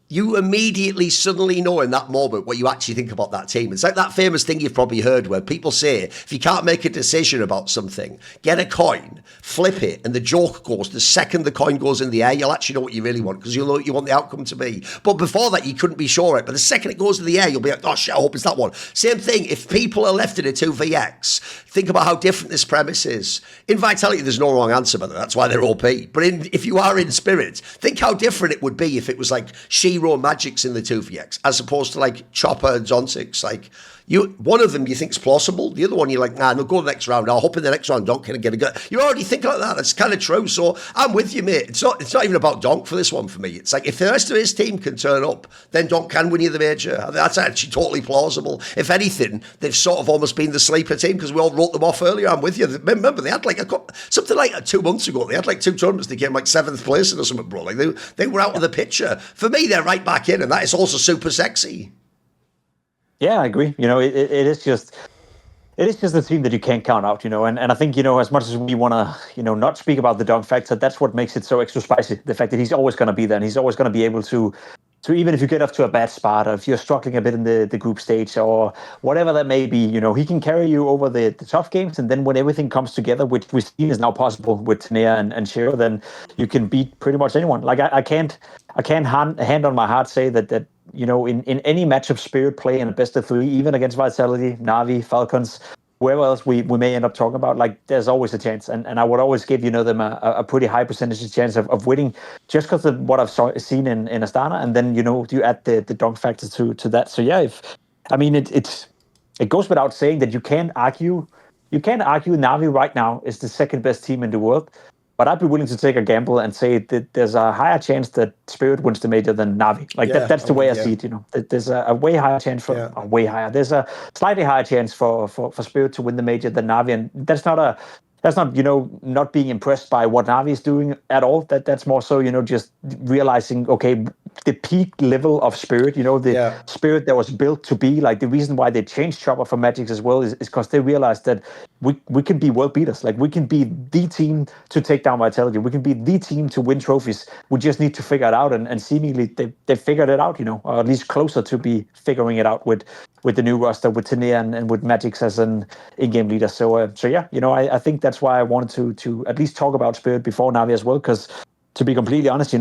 you immediately suddenly know in that moment what you actually think about that team. It's like that famous thing you've probably heard where people say, if you can't make a decision about something, get a coin, flip it, and the joke goes, the second the coin goes in the air, you'll actually know what you really want, because you'll know what you want the outcome to be. But before that, you couldn't be sure, right? But the second it goes in the air, you'll be like, oh shit, I hope it's that one. Same thing, if people are left in a 2vx, think about how different this premise is. In Vitality, there's no wrong answer, by the way. That's why they're OP. But if you are in Spirit, think how different it would be if it was like Shiro Magic's in the 2vx, as opposed to like Chopper and Zontix. Like, one of them you think's plausible, the other one you're like, nah, no, go the next round. I'll hope in the next round Donk can get a good. You're already thinking like that. That's kind of true. So I'm with you, mate. It's not even about Donk for this one for me. It's like, if the rest of his team can turn up, then Donk can win you the major. That's actually totally plausible. If anything, they've sort of almost been the sleeper team because we all wrote them off earlier. I'm with you. Remember, they had like something like 2 months ago. They had like 2 tournaments. They came like 7th place or something, bro. Like they were out of the picture. For me, they're right back in, and that is also super sexy. Yeah, I agree. It is just a team that you can't count out, and I think, as much as we want to, not speak about the dog factor, that's what makes it so extra spicy. The fact that he's always going to be there, and he's always going to be able to even if you get off to a bad spot, or if you're struggling a bit in the group stage or whatever that may be, he can carry you over the tough games. And then when everything comes together, which we've seen is now possible with Tanair and Shiro, then you can beat pretty much anyone. Like I can't hand on my heart say that in any match of Spirit play in a best of 3, even against Vitality, NAVI, Falcons, whoever else we may end up talking about, like there's always a chance. And I would always give them a pretty high percentage chance of winning just because of what I've seen in Astana. And then, you add the donk factor to that. So yeah, it goes without saying that you can't argue NAVI right now is the second best team in the world. But I'd be willing to take a gamble and say that there's a higher chance that Spirit wins the major than Navi. Like that's the way I see it. There's a way higher chance for way higher. There's a slightly higher chance for Spirit to win the major than Navi, and that's not not being impressed by what Navi is doing at all. That's more so just realizing, okay, the peak level of Spirit, the Spirit that was built to be like the reason why they changed Chopper for Magic as well is because they realized that we can be world beaters. Like we can be the team to take down Vitality. We can be the team to win trophies. We just need to figure it out, and seemingly they figured it out, or at least closer to be figuring it out with the new roster, with Tania and with Magix as an in-game leader. So yeah, I think that's why I wanted to at least talk about Spirit before Navi as well, because to be completely honest,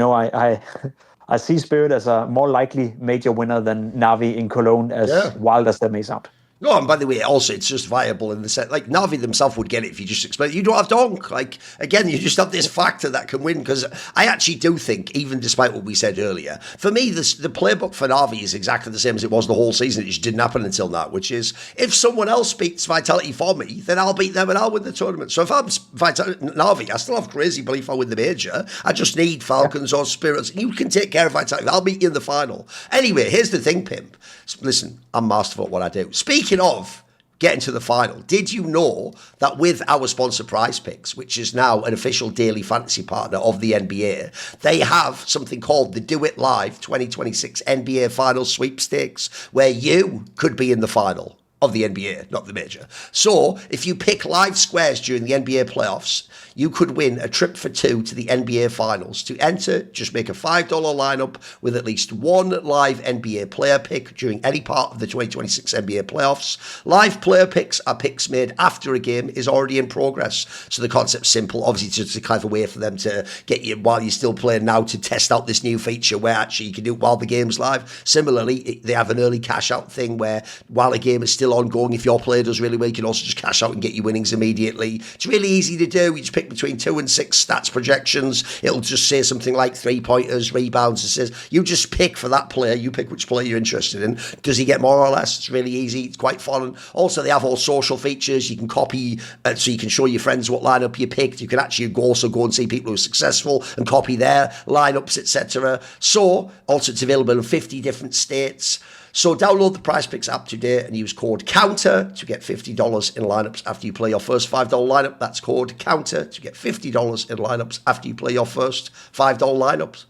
I see Spirit as a more likely major winner than Navi in Cologne, as wild as that may sound. No, and by the way, also, it's just viable in the sense, like, Navi themselves would get it if you just explain it. You don't have donk. Like, again, you just have this factor that can win, because I actually do think, even despite what we said earlier, for me, the playbook for Navi is exactly the same as it was the whole season. It just didn't happen until now, which is, if someone else beats Vitality for me, then I'll beat them and I'll win the tournament. So if I'm Navi, I still have crazy belief I'll win the major. I just need Falcons or Spirits. You can take care of Vitality. I'll meet you in the final. Anyway, here's the thing, Pimp. Listen, I'm masterful at what I do. Speaking of getting to the final, did you know that with our sponsor Prize Picks, which is now an official daily fantasy partner of the NBA, they have something called the Do It Live 2026 NBA Finals Sweepstakes, where you could be in the final of the NBA, not the major. So if you pick live squares during the NBA playoffs, you could win a trip for two to the NBA Finals. To enter, just make a $5 lineup with at least one live NBA player pick during any part of the 2026 NBA playoffs. Live player picks are picks made after a game is already in progress. So the concept's simple. Obviously, it's just a clever way for them to get you, while you're still playing now, to test out this new feature where actually you can do it while the game's live. Similarly, they have an early cash out thing where while a game is still ongoing, if your player does really well, you can also just cash out and get your winnings immediately. It's really easy to do. You just pick between 2 and 6 stats projections. It'll just say something like 3-pointers, rebounds. It says you just pick for that player. You pick which player you're interested in. Does he get more or less? It's really easy. It's quite fun. Also, they have all social features. You can copy, so you can show your friends what lineup you picked. You can actually also go and see people who are successful and copy their lineups, etc. So, also it's available in 50 different states. So download the Prize Picks app today and use code COUNTER to get $50 in lineups after you play your first $5 lineup. That's code COUNTER to get $50 in lineups after you play your first $5 lineups.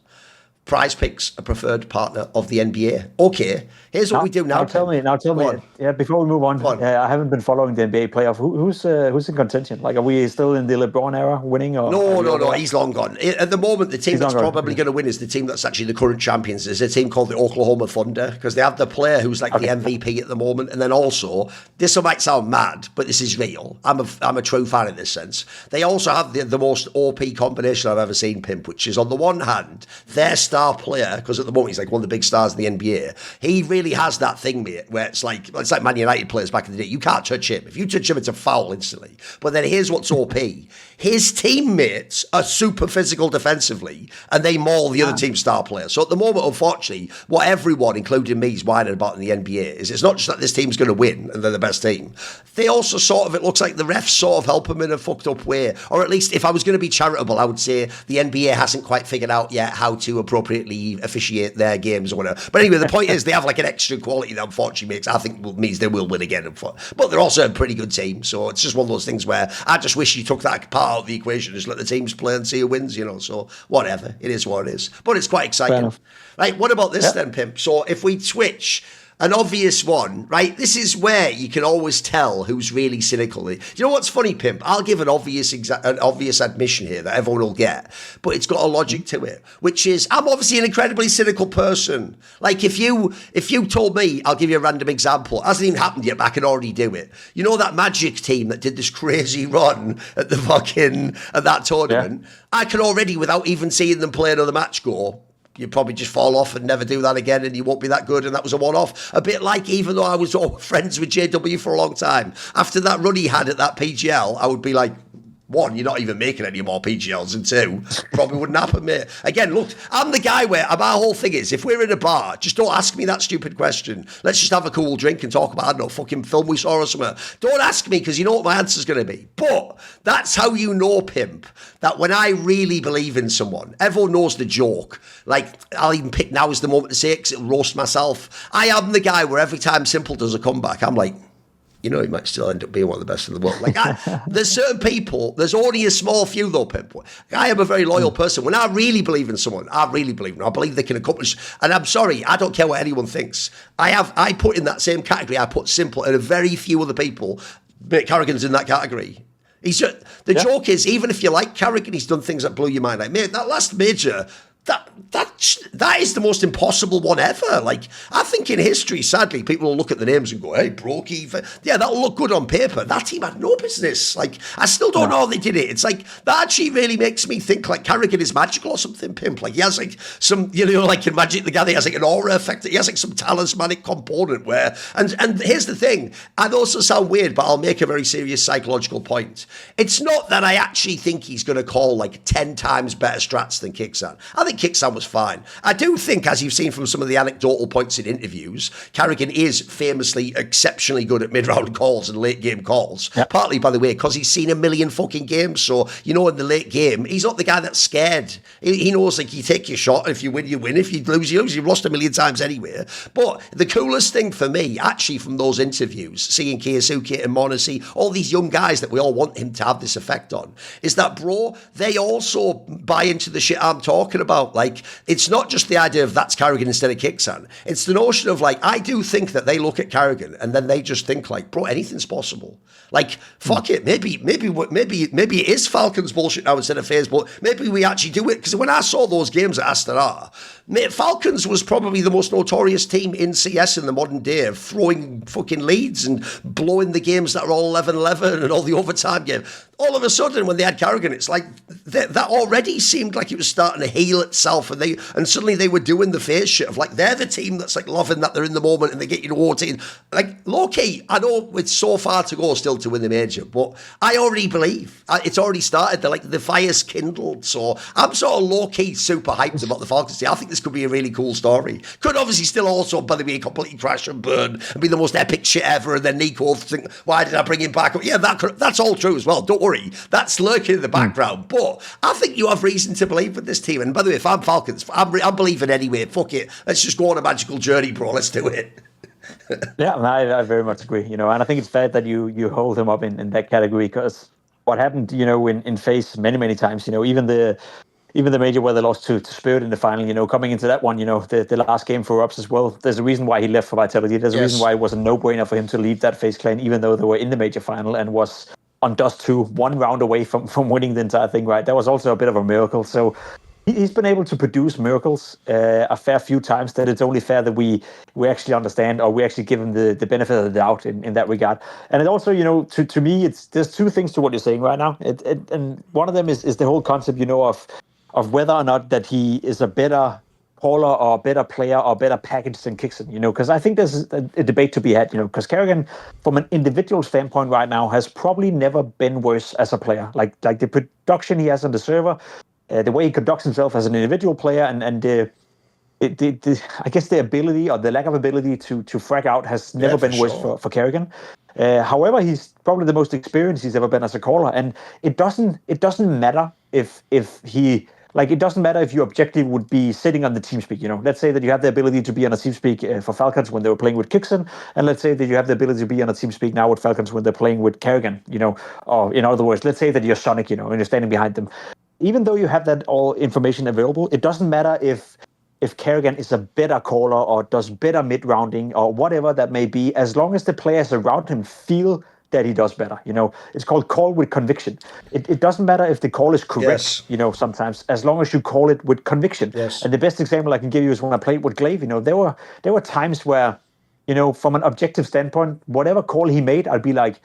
Prize Picks, a preferred partner of the NBA. Okay, here's what we do now. Now tell me. Yeah, before we move on, I haven't been following the NBA playoff. Who's in contention? Like, are we still in the LeBron era winning? Or No. He's long gone. At the moment, the team that's probably going to win is the team that's actually the current champions. Is a team called the Oklahoma Thunder, because they have the player who's like the MVP at the moment, and then also, this might sound mad, but this is real. I'm a true fan in this sense. They also have the most OP combination I've ever seen, Pimp, which is on the one hand, their star player, because at the moment he's like one of the big stars in the NBA. He really has that thing, mate, where it's like Man United players back in the day. You can't touch him. If you touch him, it's a foul instantly. But then here's what's OP. His teammates are super physical defensively, and they maul the other team's star players. So at the moment, unfortunately, what everyone, including me, is whining about in the NBA is it's not just that this team's going to win and they're the best team. They also it looks like the refs sort of help them in a fucked up way. Or at least, if I was going to be charitable, I would say the NBA hasn't quite figured out yet how to appropriately officiate their games or whatever. But anyway, the point is they have like an extra quality that unfortunately means they will win again. But they're also a pretty good team. So it's just one of those things where I just wish you took that part out of the equation, just let the teams play and see who wins, so whatever, it is what it is, but it's quite exciting. Right, what about this then, Pimp? So if we switch an obvious one, right? This is where you can always tell who's really cynical. You know what's funny, Pimp? I'll give an obvious admission here that everyone will get, but it's got a logic to it, which is I'm obviously an incredibly cynical person. Like if you told me, I'll give you a random example. It hasn't even happened yet, but I can already do it. You know that Magic team that did this crazy run at that tournament? Yeah. I can already, without even seeing them play another match, go, you probably just fall off and never do that again, and you won't be that good, and that was a one-off. A bit like, even though I was all friends with JW for a long time, after that run he had at that PGL, I would be like, One, you're not even making any more PGLs, and two, probably wouldn't happen, mate. Again, look, I'm the guy where my whole thing is, if we're in a bar, just don't ask me that stupid question. Let's just have a cool drink and talk about, I don't know, fucking film we saw or something. Don't ask me, because you know what my answer's going to be. But that's how you know, Pimp, that when I really believe in someone, everyone knows the joke. Like, I'll even pick now as the moment to say it, because it'll roast myself. I am the guy where every time Simple does a comeback, I'm like, you know, he might still end up being one of the best in the world. Like, there's certain people, there's only a small few though, Pimp. I am a very loyal person. When I really believe in someone, I really believe in them. I believe they can accomplish. And I'm sorry, I don't care what anyone thinks. I put in that same category, I put Simple and a very few other people. Mate, karrigan's in that category. He's just, the joke is, even if you like karrigan, he's done things that blew your mind. Like, mate, that last major, that is the most impossible one ever. Like, I think in history, sadly, people will look at the names and go, hey, Brokey. Yeah, that'll look good on paper. That team had no business. Like, I still don't know how they did it. It's like, that actually really makes me think, like, karrigan is magical or something, Pimp. Like, he has, like, some, you know, like in Magic the Gathering, he has, like, an aura effect. He has, like, some talismanic component where, and here's the thing, I also sound weird, but I'll make a very serious psychological point. It's not that I actually think he's going to call, like, 10 times better strats than Kixan. I think Kixan was fine. I do think, as you've seen from some of the anecdotal points in interviews, karrigan is famously exceptionally good at mid-round calls and late-game calls. Yep. Partly, by the way, because he's seen a million fucking games. So, you know, in the late game, he's not the guy that's scared. He knows, like, you take your shot. If you win, you win. If you lose, you lose. You've lost a million times anyway. But the coolest thing for me, actually, from those interviews, seeing Keisuke and Monesi, all these young guys that we all want him to have this effect on, is that, bro, they also buy into the shit I'm talking about. Like, it's not just the idea of that's karrigan instead of Kixan. It's the notion of, like, I do think that they look at karrigan and then they just think, like, bro, anything's possible. Like, fuck it. Maybe it is Falcons bullshit now instead of FaZe, but maybe we actually do it. Because when I saw those games at Astana, mate, Falcons was probably the most notorious team in CS in the modern day of throwing fucking leads and blowing the games that are all 11-11 and all the overtime game. All of a sudden, when they had karrigan, it's like that already seemed like it was starting to heal itself, and suddenly they were doing the FaZe shit of, like, they're the team that's, like, loving that they're in the moment and they get you to OT. Like, low-key, I know it's so far to go still to win the major, but I already believe it's already started. They're, like, the fire's kindled. So I'm sort of low-key super hyped about the Falcons. I think this could be a really cool story. Could obviously still also, by the way, completely crash and burn and be the most epic shit ever, and then Nico think, why did I bring him back? Yeah, that's all true as well. Don't worry. That's lurking in the background. But I think you have reason to believe with this team. And by the way, if I'm Falcons, I'm believing anyway. Fuck it. Let's just go on a magical journey, bro. Let's do it. Yeah, I very much agree. You know, and I think it's fair that you hold him up in that category, because what happened, you know, in FaZe many times, you know, even the major where they lost to Spirit in the final, you know, coming into that one, you know, the last game for Ups as well, there's a reason why he left for Vitality. There's a reason why it was a no-brainer for him to leave that FaZe clan, even though they were in the major final and was on Dust 2, 1 round away from winning the entire thing, right? That was also a bit of a miracle. So he's been able to produce miracles a fair few times, that it's only fair that we actually understand, or we actually give him the benefit of the doubt in that regard. And it also, you know, to me, there's two things to what you're saying right now. And one of them is the whole concept, you know, of whether or not that he is a better caller or a better player or a better package than Kixan, you know, because I think there's a debate to be had, you know, because karrigan, from an individual standpoint right now, has probably never been worse as a player. Like the production he has on the server, the way he conducts himself as an individual player, and I guess the ability or the lack of ability to frag out has never been worse for karrigan. However, he's probably the most experienced he's ever been as a caller, and it doesn't matter if he. Like, it doesn't matter if your objective would be sitting on the TeamSpeak, you know. Let's say that you have the ability to be on a TeamSpeak for Falcons when they were playing with Kixan, and let's say that you have the ability to be on a TeamSpeak now with Falcons when they're playing with karrigan, you know. Or, in other words, let's say that you're Sonic, you know, and you're standing behind them. Even though you have that all information available, it doesn't matter if karrigan is a better caller or does better mid-rounding or whatever that may be, as long as the players around him feel that he does better. You know, it's called call with conviction. It doesn't matter if the call is correct, you know, sometimes, as long as you call it with conviction. Yes. And the best example I can give you is when I played with Glaive. You know, there were times where, you know, from an objective standpoint, whatever call he made, I'd be like,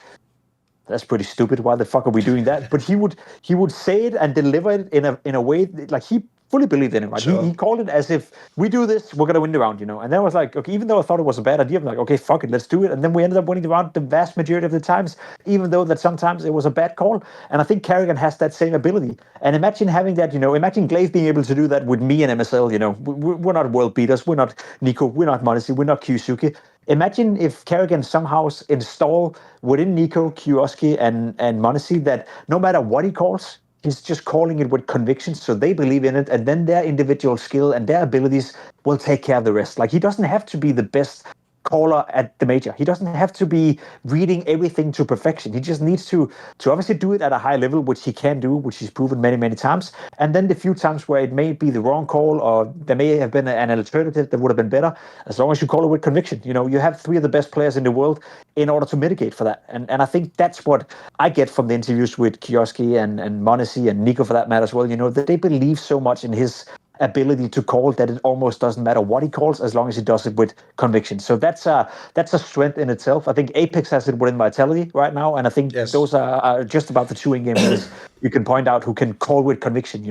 that's pretty stupid. Why the fuck are we doing that? But he would say it and deliver it in a way that, like, he fully believed in it, right? Sure. He called it as if we do this, we're going to win the round, And then I was like, okay, even though I thought it was a bad idea, I'm like, okay, fuck it, let's do it. And then we ended up winning the round the vast majority of the times, even though that sometimes it was a bad call. And I think karrigan has that same ability. And imagine having that, imagine Glaive being able to do that with me and MSL, We're not world beaters, we're not Nico, we're not Modesty, we're not Kyusuke. Imagine if karrigan somehow install within Nico, Kioski, and Modesty that no matter what he calls, he's just calling it with conviction, so they believe in it, and then their individual skill and their abilities will take care of the rest. Like, he doesn't have to be the best caller at the major. He doesn't have to be reading everything to perfection. He just needs to obviously do it at a high level, which he can do, which he's proven many, many times. And then the few times where it may be the wrong call, or there may have been an alternative that would have been better, as long as you call it with conviction. You have three of the best players in the world in order to mitigate for that. And I think that's what I get from the interviews with Kioski and Monesi and Nico, for that matter as well, that they believe so much in his ability to call that it almost doesn't matter what he calls, as long as he does it with conviction. So that's a strength in itself. I think APEX has it within Vitality right now, and I think those are just about the two in-game players you can point out who can call with conviction.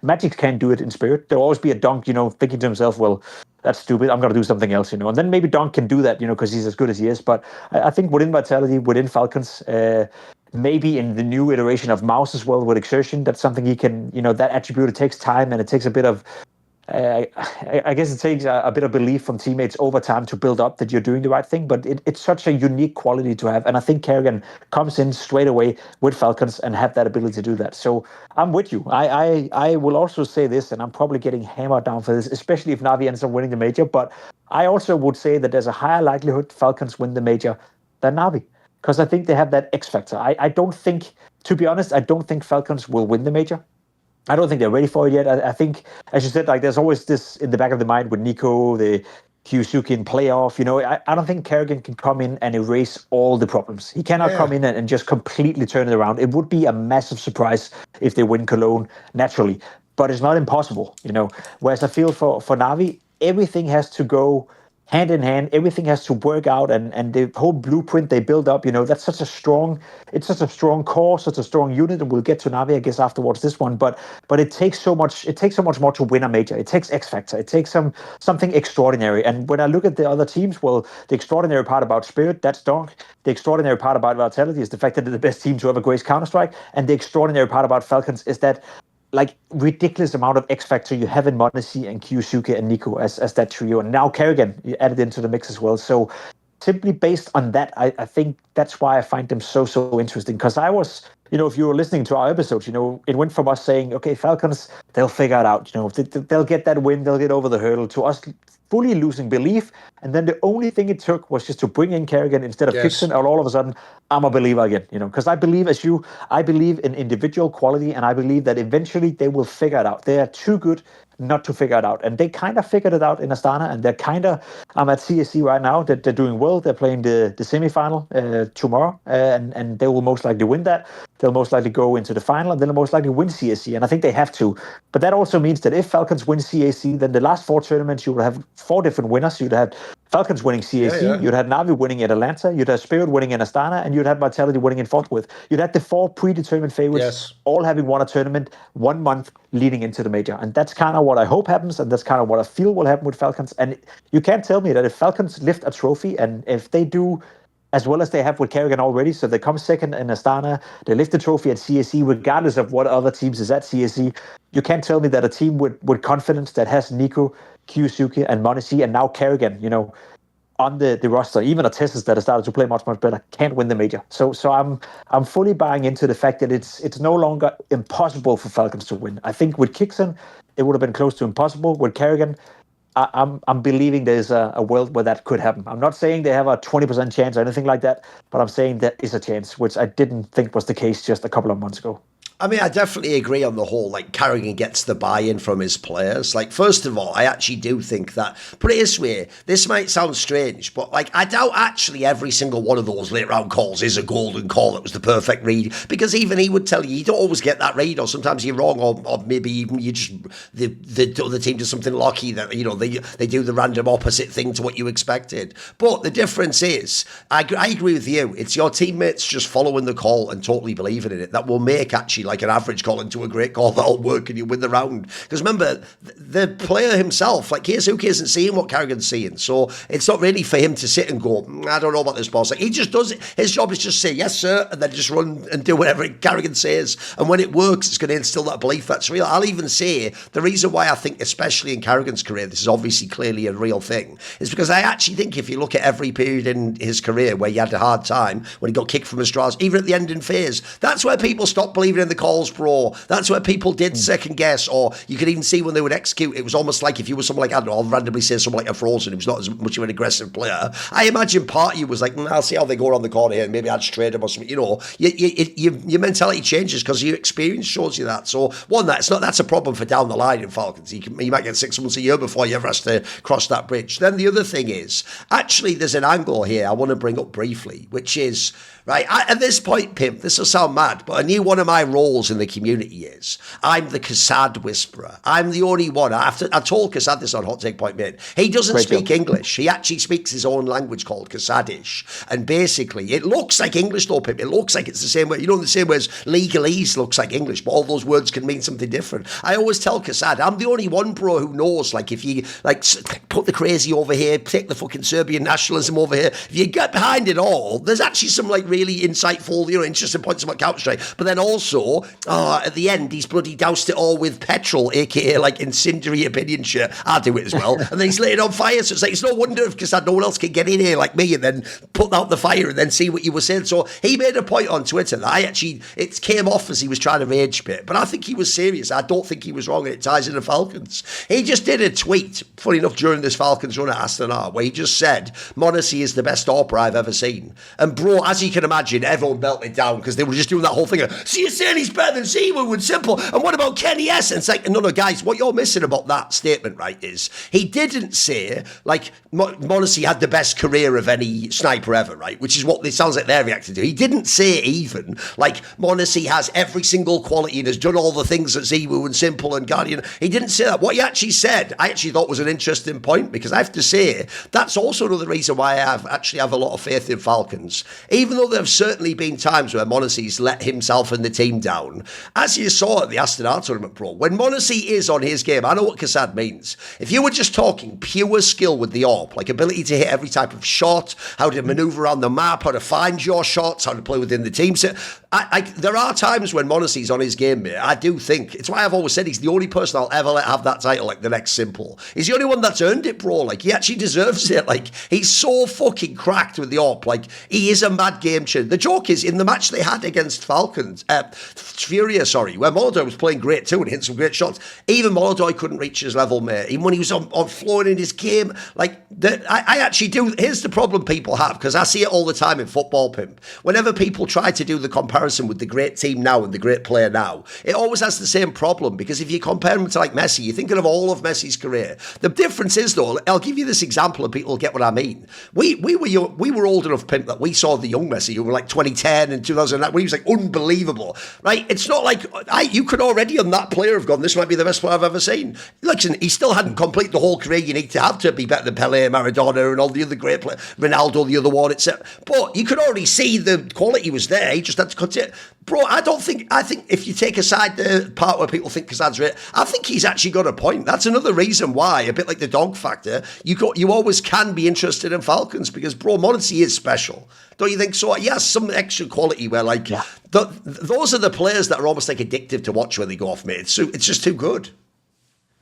Magic can't do it in Spirit. There'll always be a donk, thinking to himself, well, that's stupid, I'm going to do something else, And then maybe donk can do that, because he's as good as he is. But I think within Vitality, within Falcons, maybe in the new iteration of Mouse as well with Exertion, that's something he can, that attribute, it takes time, and it takes a bit of, I guess it takes a bit of belief from teammates over time to build up that you're doing the right thing, but it's such a unique quality to have. And I think karrigan comes in straight away with Falcons and have that ability to do that. So I'm with you. I will also say this, and I'm probably getting hammered down for this, especially if Navi ends up winning the major, but I also would say that there's a higher likelihood Falcons win the major than Navi, because I think they have that X factor. I don't think, to be honest, I don't think Falcons will win the major. I don't think they're ready for it yet. I think, as you said, like, there's always this in the back of the mind with Nico, the Kyusuke playoff. I don't think karrigan can come in and erase all the problems. He cannot come in and just completely turn it around. It would be a massive surprise if they win Cologne naturally, but it's not impossible. Whereas I feel for Navi, everything has to go hand in hand, everything has to work out, and the whole blueprint they build up, that's such a strong core, such a strong unit, and we'll get to Navi, I guess, afterwards this one, but it takes so much more to win a major. It takes X factor, it takes something extraordinary. And when I look at the other teams, well, the extraordinary part about Spirit, that's donk. The extraordinary part about Vitality is the fact that they're the best team to ever grace Counter-Strike, and the extraordinary part about Falcons is that, like, ridiculous amount of X factor you have in Modesty and Kyusuke and Nico as that trio, and now karrigan you added into the mix as well. So simply based on that, I think that's why I find them so interesting. Because I was, if you were listening to our episodes, it went from us saying, okay, Falcons, they'll figure it out, they'll get that win, they'll get over the hurdle, to us fully losing belief. And then the only thing it took was just to bring in karrigan instead of Kixon, and all of a sudden I'm a believer again, because I believe, I believe in individual quality, and I believe that eventually they will figure it out. They are too good not to figure it out, and they kind of figured it out in Astana, and they're kind of, I'm at CSC right now, that they're doing well. They're playing the semi-final tomorrow, and they will most likely win that. They'll most likely go into the final, and they'll most likely win CSC, and I think they have to. But that also means that if Falcons win CAC, then the last 4 tournaments, you will have 4 different winners. You'd have Falcons winning CAC, you'd have Navi winning at Atlanta, you'd have Spirit winning in Astana, and you'd have Vitality winning in Fort Worth. You'd have the 4 predetermined favorites all having won a tournament 1 month leading into the major. And that's kind of what I hope happens, and that's kind of what I feel will happen with Falcons. And you can't tell me that if Falcons lift a trophy, and if they do as well as they have with karrigan already, so they come second in Astana, they lift the trophy at CSC, regardless of what other teams is at CSC, you can't tell me that a team with confidence that has Nico, Kyusuke, and Monesi, and now karrigan, on the roster, even a Tessus that has started to play much better, can't win the major. So I'm fully buying into the fact that it's no longer impossible for Falcons to win. I think with Kixon, it would have been close to impossible. With karrigan, I'm believing there's a world where that could happen. I'm not saying they have a 20% chance or anything like that, but I'm saying there is a chance, which I didn't think was the case just a couple of months ago. I mean, I definitely agree on the whole, like, karrigan gets the buy-in from his players. Like, first of all, I actually do think that, put it this way, this might sound strange, but, like, I doubt actually every single one of those late round calls is a golden call that was the perfect read, because even he would tell you don't always get that read, or sometimes you're wrong, or maybe even you just, the other team does something lucky that, they do the random opposite thing to what you expected. But the difference is, I agree with you, it's your teammates just following the call and totally believing in it that will make actually like an average call into a great call that'll work and you win the round. Because remember, the player himself, like Keisuke isn't seeing what karrigan's seeing. So it's not really for him to sit and go, I don't know about this boss. Like, he just does it. His job is just say, yes, sir, and then just run and do whatever karrigan says. And when it works, it's going to instill that belief that's real. I'll even say the reason why I think, especially in karrigan's career, this is obviously clearly a real thing, is because I actually think if you look at every period in his career where he had a hard time, when he got kicked from his straws, even at the ending phase, that's where people stopped believing in the calls, bro. That's where people did second guess, or you could even see when they would execute, it was almost like if you were someone like, I don't know, I'll randomly say someone like a Frozen who's not as much of an aggressive player. I imagine part of you was like, I'll see how they go around the corner here, and maybe I'd trade him or something. You know, your mentality changes because your experience shows you that. So one, that's a problem for down the line in Falcons. You might get 6 months a year before you ever has to cross that bridge. Then the other thing is, actually, there's an angle here I want to bring up briefly, which is, right, at this point, Pimp, this will sound mad, but I knew one of my roles in the community is I'm the Kassad whisperer. I'm the only one. I told Kassad this on Hot Take Point Mid. He doesn't speak English. He actually speaks his own language called Kassadish. And basically, it looks like English though, Pimp. It looks like it's the same way. You know, the same way as legalese looks like English, but all those words can mean something different. I always tell Kassad, I'm the only one, bro, who knows, like, if you, like, put the crazy over here, take the fucking Serbian nationalism over here, if you get behind it all, there's actually some, like, really insightful, you know, interesting points about Counter-Strike. But then also, at the end, he's bloody doused it all with petrol, aka, like, incendiary opinion shit. I'll do it as well. And then he's laying on fire, so it's like, it's no wonder if Kassad, no one else can get in here like me and then put out the fire and then see what you were saying. So he made a point on Twitter that it came off as he was trying to rage bit, but I think he was serious. I don't think he was wrong, and it ties into Falcons. He just did a tweet, funny enough, during this Falcons run at Astana, where he just said, Monacy is the best AWPer I've ever seen. And bro, as you can imagine, everyone melted down because they were just doing that whole thing of, see, you're saying he's better than Zewu and Simple, and what about Kenny S? And it's like, no, guys, what you're missing about that statement, right, is he didn't say, like, Monacy had the best career of any sniper ever, right, which is what it sounds like they're reacting to. He didn't say even, like, Monacy has every single quality and has done all the things that Zewu and Simple and Guardian. He didn't say that. What he actually said, I actually thought was an interesting point, because I have to say, that's also another reason why I have a lot of faith in Falcons. Even though there have certainly been times where Monacy's let himself and the team down. As you saw at the Astana tournament, bro, when Monacy is on his game, I know what Kassad means. If you were just talking pure skill with the AWP, like ability to hit every type of shot, how to maneuver around the map, how to find your shots, how to play within the team set, there are times when Monacy's on his game, mate. I do think, it's why I've always said he's the only person I'll ever let have that title, like the next Simple. He's the only one that's earned it, bro. Like, he actually deserves it. Like, he's so fucking cracked with the AWP. Like, he is a mad game changer. The joke is, in the match they had against Furia, where Molodoi was playing great too and hitting some great shots, even Molodoi couldn't reach his level, mate. Even when he was on flowing in his game, like, I actually do. Here's the problem people have, because I see it all the time in football, Pimp. Whenever people try to do the comparison with the great team now and the great player now, it always has the same problem, because if you compare him to, like, Messi, you're thinking of all of Messi's career. The difference is, though, I'll give you this example and people will get what I mean. We were old enough, Pimp, that we saw the young Messi, who were like 2010 and 2009, when he was like unbelievable, right? It's not like you could already on that player have gone, this might be the best player I've ever seen. Listen, he still hadn't completed the whole career you need to have to be better than Pele, Maradona, and all the other great players, Ronaldo, the other one, etc. But you could already see the quality was there. He just had to cut it. Bro, I think if you take aside the part where people think Kassad's right, I think he's actually got a point. That's another reason why, a bit like the donk factor, you always can be interested in Falcons, because, bro, Monacy is special. Don't you think so? He has some extra quality where, like, those are the players that are almost like addictive to watch when they go off, mate. It's just too good.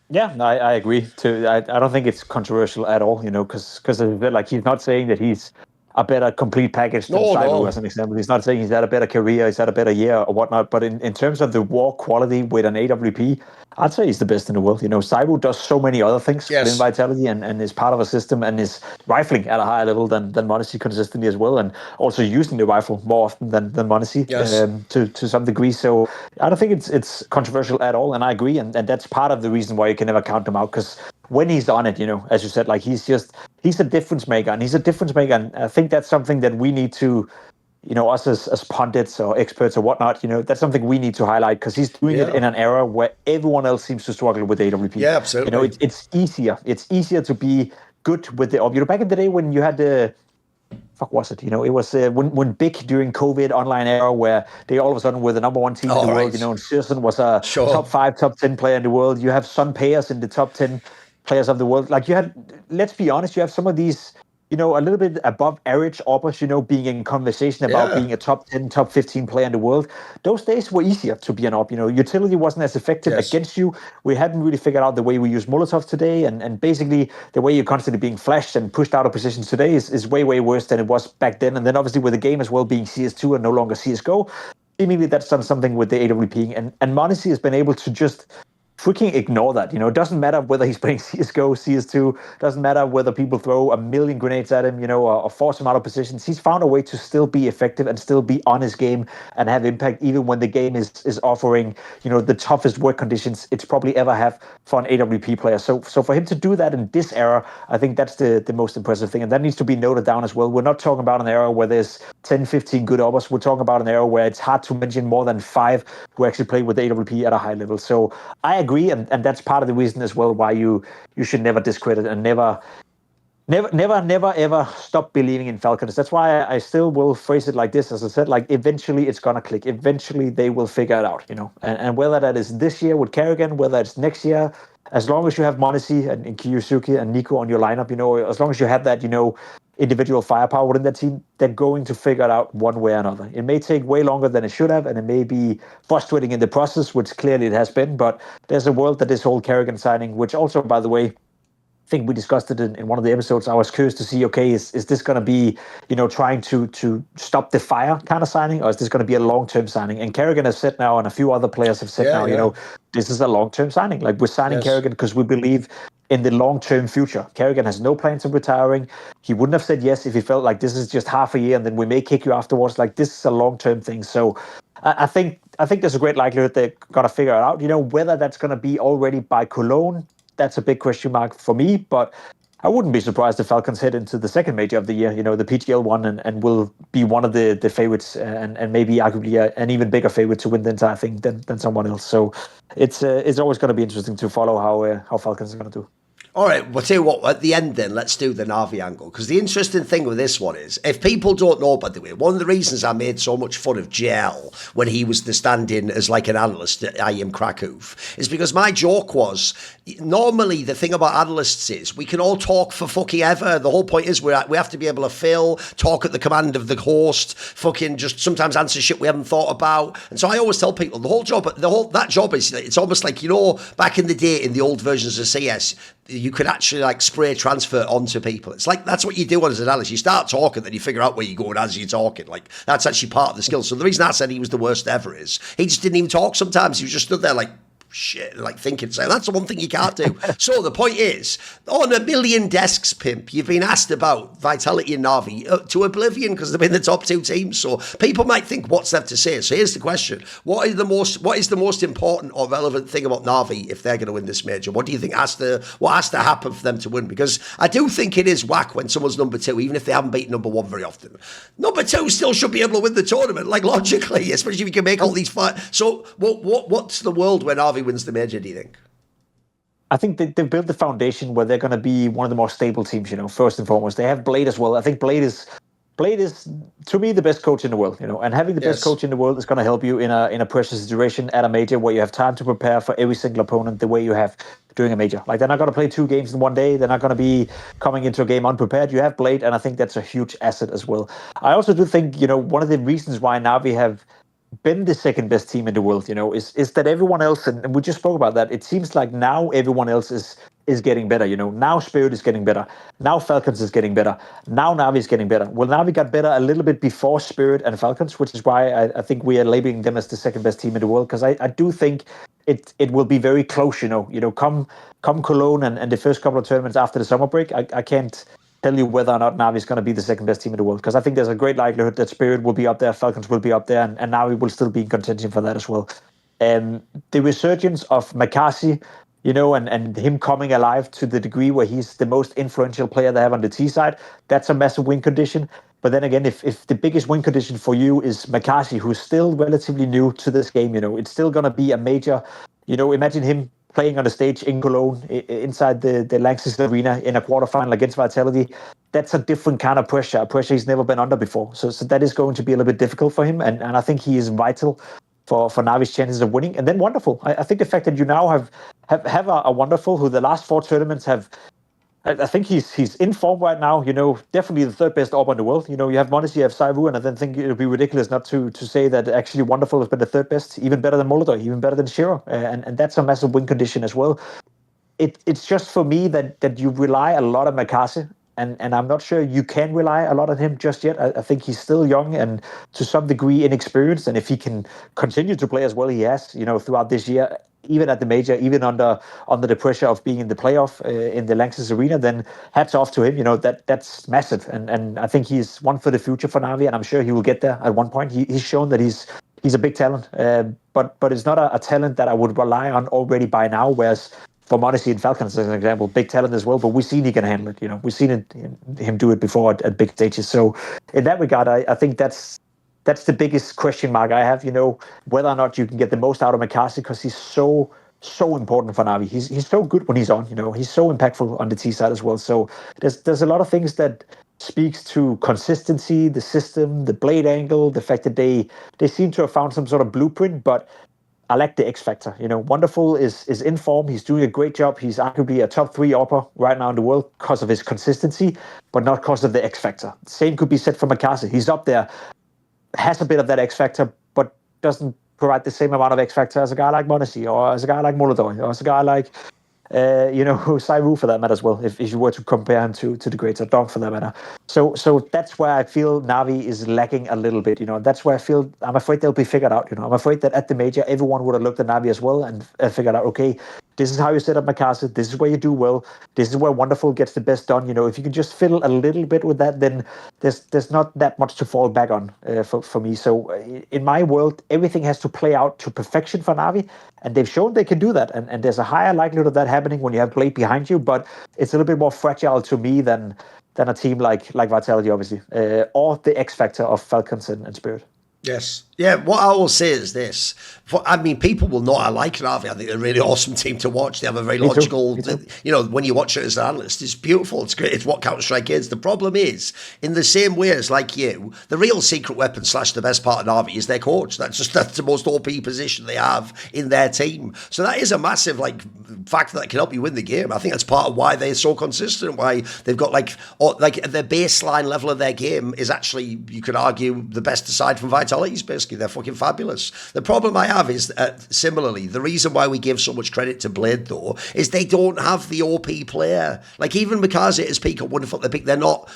Yeah, no, I agree too. I don't think it's controversial at all, you know, because like, he's not saying that he's a better complete package than Cyber, as an example. He's not saying he's had a better career, he's had a better year or whatnot. But in terms of the war quality with an AWP, I'd say he's the best in the world. You know, Cyber does so many other things in Vitality and is part of a system and is rifling at a higher level than Monacy consistently as well, and also using the rifle more often than Monacy to some degree. So I don't think it's controversial at all, and I agree. And that's part of the reason why you can never count him out, because when he's on it, you know, as you said, like, he's a difference maker, and he's a difference maker. And I think that's something that we need to, you know, us as pundits or experts or whatnot, you know, that's something we need to highlight, because he's doing it in an era where everyone else seems to struggle with AWP. Yeah, absolutely. You know, it's easier to be good with the AWP. You know, back in the day when you had the fuck was it? It was when Big during COVID online era where they all of a sudden were the number one team in the world. And Searson was a top 5, top 10 player in the world. You have Sun Payers in the top 10 players of the world. Like you had, let's be honest, you have some of these, a little bit above average AWPers, being in conversation about being a top 10, top 15 player in the world. Those days were easier to be an AWP. Utility wasn't as effective against you. We hadn't really figured out the way we use Molotovs today. And basically, the way you're constantly being flashed and pushed out of positions today is way, way worse than it was back then. And then obviously with the game as well being CS2 and no longer CSGO, seemingly that's done something with the AWP. And Monacy has been able to just freaking ignore that. It doesn't matter whether he's playing CSGO, CS2, doesn't matter whether people throw a million grenades at him, or force him out of positions. He's found a way to still be effective and still be on his game and have impact, even when the game is offering, the toughest work conditions it's probably ever have for an AWP player. So for him to do that in this era, I think that's the most impressive thing. And that needs to be noted down as well. We're not talking about an era where there's 10, 15 good AWPers. We're talking about an era where it's hard to mention more than 5 who actually play with the AWP at a high level. So I agree, and that's part of the reason as well why you should never discredit and never ever stop believing in Falcons. That's why I still will phrase it like this, as I said, like eventually it's gonna click. Eventually they will figure it out, and whether that is this year with karrigan, whether it's next year, as long as you have Monacy and Kiyosuke and Nico on your lineup, as long as you have that, individual firepower within that team, they're going to figure it out one way or another. It may take way longer than it should have, and it may be frustrating in the process, which clearly it has been, but there's a world that this whole karrigan signing, which also, by the way, I think we discussed it in one of the episodes. I was curious to see, okay, is this going to be, trying to stop the fire kind of signing, or is this going to be a long-term signing? And karrigan has said now, and a few other players have said this is a long-term signing. Like, we're signing karrigan because we believe in the long-term future. Karrigan has no plans of retiring. He wouldn't have said yes if he felt like this is just half a year and then we may kick you afterwards. Like, this is a long-term thing. So I think there's a great likelihood they're going to figure it out. Whether that's going to be already by Cologne, that's a big question mark for me, but I wouldn't be surprised if Falcons head into the second major of the year, the PGL one, and will be one of the favorites, and maybe arguably an even bigger favorite to win the entire thing than someone else. So it's always going to be interesting to follow how Falcons are going to do. All right, we'll tell you what, at the end then, let's do the NAVI angle. Because the interesting thing with this one is, if people don't know, by the way, one of the reasons I made so much fun of JL when he was the stand-in as like an analyst at IM Krakow is because my joke was, normally the thing about analysts is we can all talk for fucking ever. The whole point is we have to be able to fill, talk at the command of the host, fucking just sometimes answer shit we haven't thought about. And so I always tell people that job is, it's almost like, back in the day in the old versions of CS, you could actually like spray transfer onto people. It's like, that's what you do as an analyst. You start talking, then you figure out where you're going as you're talking. Like, that's actually part of the skill. So the reason I said he was the worst ever is he just didn't even talk sometimes. He was just stood there like, shit, like thinking, so that's the one thing you can't do. So the point is, on a million desks, Pimp, you've been asked about Vitality and NAVI to oblivion because they've been the top 2 teams. So people might think, what's left to say? So here's the question: what is the most important or relevant thing about NAVI if they're going to win this major? What do you think has to happen for them to win? Because I do think it is whack when someone's number 2, even if they haven't beaten number 1 very often. Number 2 still should be able to win the tournament, like logically, especially if you can make all these fights. So what's the world where NAVI wins the major, do you think? I think they've built the foundation where they're going to be one of the more stable teams, first and foremost. They have Blade as well. I think Blade is, to me, the best coach in the world, and having the best coach in the world is going to help you in a pressure situation at a major where you have time to prepare for every single opponent the way you have during a major. Like, they're not going to play 2 games in one day. They're not going to be coming into a game unprepared. You have Blade, and I think that's a huge asset as well. I also do think, one of the reasons why NAVI have been the second best team in the world, is that everyone else, and we just spoke about that, it seems like now everyone else is getting better. Now Spirit is getting better. Now Falcons is getting better. Now Navi is getting better. Well, Navi got better a little bit before Spirit and Falcons, which is why I think we are labeling them as the second best team in the world, because I do think it will be very close, come Cologne and the first couple of tournaments after the summer break. I can't tell you whether or not Navi is going to be the second best team in the world, because I think there's a great likelihood that Spirit will be up there, Falcons will be up there, and Navi will still be in contention for that as well. The resurgence of Makasi, and him coming alive to the degree where he's the most influential player they have on the T side, that's a massive win condition. But then again, if the biggest win condition for you is Makasi, who's still relatively new to this game, it's still going to be a major, imagine him playing on a stage in Cologne, inside the Lanxess Arena in a quarterfinal against Vitality. That's a different kind of pressure, a pressure he's never been under before. So that is going to be a little bit difficult for him, and I think he is vital for Navi's chances of winning. And then Wonderful. I think the fact that you now have a Wonderful who the last 4 tournaments have. I think he's in form right now. Definitely the third best AWPer in the world. You have Monacy, you have Saivu, and I then think it would be ridiculous not to say that actually Wonderful has been the third best, even better than Molotov, even better than Shiro, and that's a massive win condition as well. It's just for me that you rely a lot on Makase, and I'm not sure you can rely a lot on him just yet. I think he's still young and to some degree inexperienced, and if he can continue to play as well he has, throughout this year, even at the major, even under the pressure of being in the playoff in the Lanxess Arena, then hats off to him. That's massive, and I think he's one for the future for Navi, and I'm sure he will get there at one point. He's shown that he's a big talent, but it's not a talent that I would rely on already by now. Whereas for Monacy and Falcons, as an example, big talent as well, but we've seen he can handle it. We've seen him do it before at big stages. So in that regard, I think that's the biggest question mark I have, whether or not you can get the most out of Makase, because he's so important for Navi. He's so good when he's on, he's so impactful on the T side as well. So there's a lot of things that speaks to consistency, the system, the blade angle, the fact that they seem to have found some sort of blueprint, but I like the X factor. Wonderful is in form. He's doing a great job. He's arguably a top 3 AWPer right now in the world because of his consistency, but not because of the X factor. Same could be said for Makase. He's up there, has a bit of that X factor, but doesn't provide the same amount of X factor as a guy like Monacy, or as a guy like Molotov, or as a guy like Saivu for that matter as well, if you were to compare him to the greats, or donk for that matter. So that's where I feel Navi is lacking a little bit. That's where I'm afraid they'll be figured out. I'm afraid that at the major, everyone would have looked at Navi as well and figured out, okay, this is how you set up Makase, this is where you do well, this is where Wonderful gets the best done. If you can just fiddle a little bit with that, then there's not that much to fall back on for me. So in my world, everything has to play out to perfection for Navi, and they've shown they can do that. And there's a higher likelihood of that happening when you have Blade behind you, but it's a little bit more fragile to me than a team like Vitality, obviously, or the X factor of Falcons and Spirit. Yes. Yeah, what I will say is this. People will not like NAVI. I think they're a really awesome team to watch. They have a very logical, when you watch it as an analyst, it's beautiful. It's great. It's what Counter-Strike is. The problem is, in the same way as like you, the real secret weapon / the best part of NAVI is their coach. That's the most OP position they have in their team. So that is a massive factor that can help you win the game. I think that's part of why they're so consistent, why they've got their baseline level of their game is actually, you could argue, the best aside from Vitality's basically. They're fucking fabulous. The problem I have is, similarly, the reason why we give so much credit to Blade, though, is they don't have the OP player. Like, even Makase is peak at Wonderful, they're not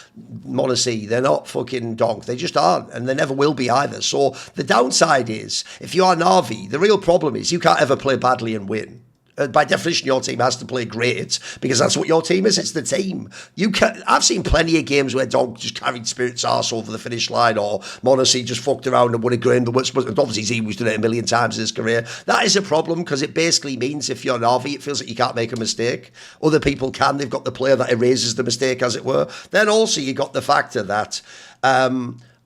Monacy, they're not fucking donk. They just aren't, and they never will be either. So the downside is, if you are Navi, the real problem is you can't ever play badly and win. By definition, your team has to play great because that's what your team is. It's the team. I've seen plenty of games where Donk just carried Spirit's arse over the finish line, or Monacy just fucked around and won a game. Obviously, he's done it a million times in his career. That is a problem because it basically means if you're Navi, it feels like you can't make a mistake. Other people can. They've got the player that erases the mistake, as it were. Then also you got the factor that.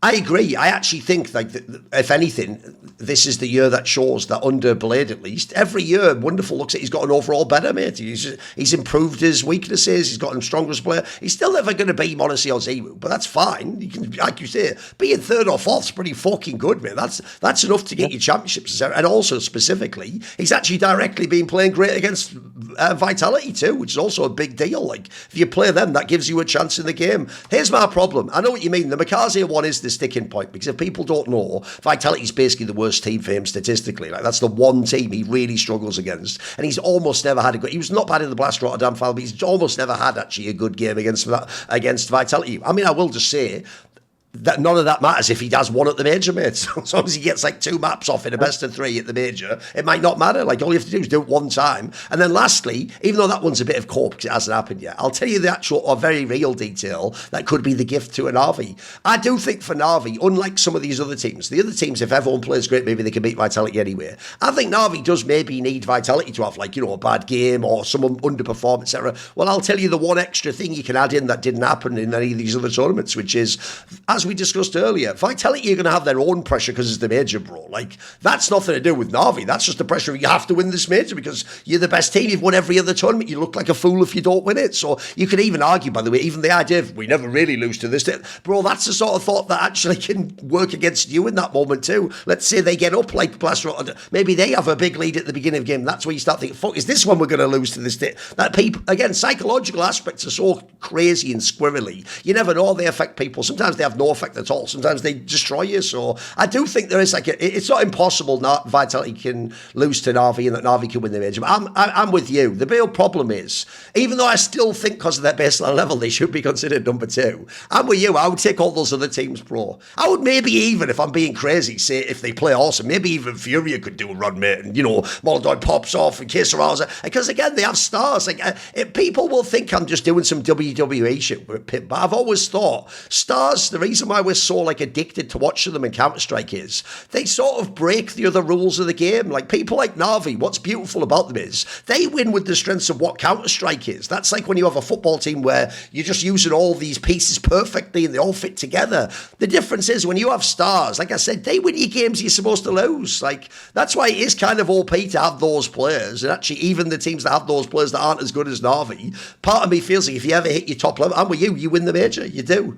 I agree. I actually think, if anything, this is the year that shows that under Blade, at least, every year, Wonderful looks like he's got an overall better, mate. He's improved his weaknesses. He's got him stronger as a player. He's still never going to be Monacy or Zimu, but that's fine. You can, like you say, being third or fourth is pretty fucking good, mate. That's enough to get you championships. And also, specifically, he's actually directly been playing great against Vitality too, which is also a big deal. If you play them, that gives you a chance in the game. Here's my problem. I know what you mean. The Makase one is the sticking point, because if people don't know, Vitality is basically the worst team for him statistically. That's the one team he really struggles against, and he's almost never had a good. He was not bad in the Blast Rotterdam final, but he's almost never had actually a good game against Vitality. I will just say that none of that matters if he does one at the major, mate. So as long as he gets 2 maps off in a best of 3 at the major, it might not matter. All you have to do is do it one time. And then lastly, even though that one's a bit of cope because it hasn't happened yet, I'll tell you the actual or very real detail that could be the gift to a Navi. I do think for Navi, unlike some of these other teams, the other teams, if everyone plays great, maybe they can beat Vitality anyway. I think Navi does maybe need Vitality to have a bad game or someone underperform, etc. Well, I'll tell you the one extra thing you can add in that didn't happen in any of these other tournaments, which is, as as we discussed earlier, Vitality are going to have their own pressure because it's the major, bro. Like, that's nothing to do with NAVI. That's just the pressure. You have to win this major because you're the best team. You've won every other tournament. You look like a fool if you don't win it. So you could even argue, by the way, even the idea of we never really lose to this, bro, that's the sort of thought that actually can work against you in that moment too. Let's say they get up like Blaster, maybe they have a big lead at the beginning of the game. That's where you start thinking, fuck, is this one we're going to lose to this day? That people, again, psychological aspects are so crazy and squirrely. You never know, they affect people. Sometimes they have no effect at all. Sometimes they destroy you. So I do think there is it's not impossible that Vitality can lose to NAVI and that NAVI can win the major. But I'm with you. The real problem is, even though I still think because of their baseline level, they should be considered number 2. I'm with you. I would take all those other teams, bro. I would maybe even, if I'm being crazy, say if they play awesome, maybe even Furia could do a run, mate, and, Molodoi pops off and Kesaraza. Because, again, they have stars. Like, people will think I'm just doing some WWE shit with Pimp, but I've always thought stars, the reason why we're so, addicted to watching them in Counter-Strike is they sort of break the other rules of the game. Like, people like NAVI, what's beautiful about them is they win with the strengths of what Counter-Strike is. That's like when you have a football team where you're just using all these pieces perfectly and they all fit together. The difference is when you have stars, like I said, they win your games you're supposed to lose. Like, that's why it is kind of OP to have those players. And actually, even the teams that have those players that aren't as good as NAVI, part of me feels like if you ever hit your top level, I'm with you, you win the major. You do.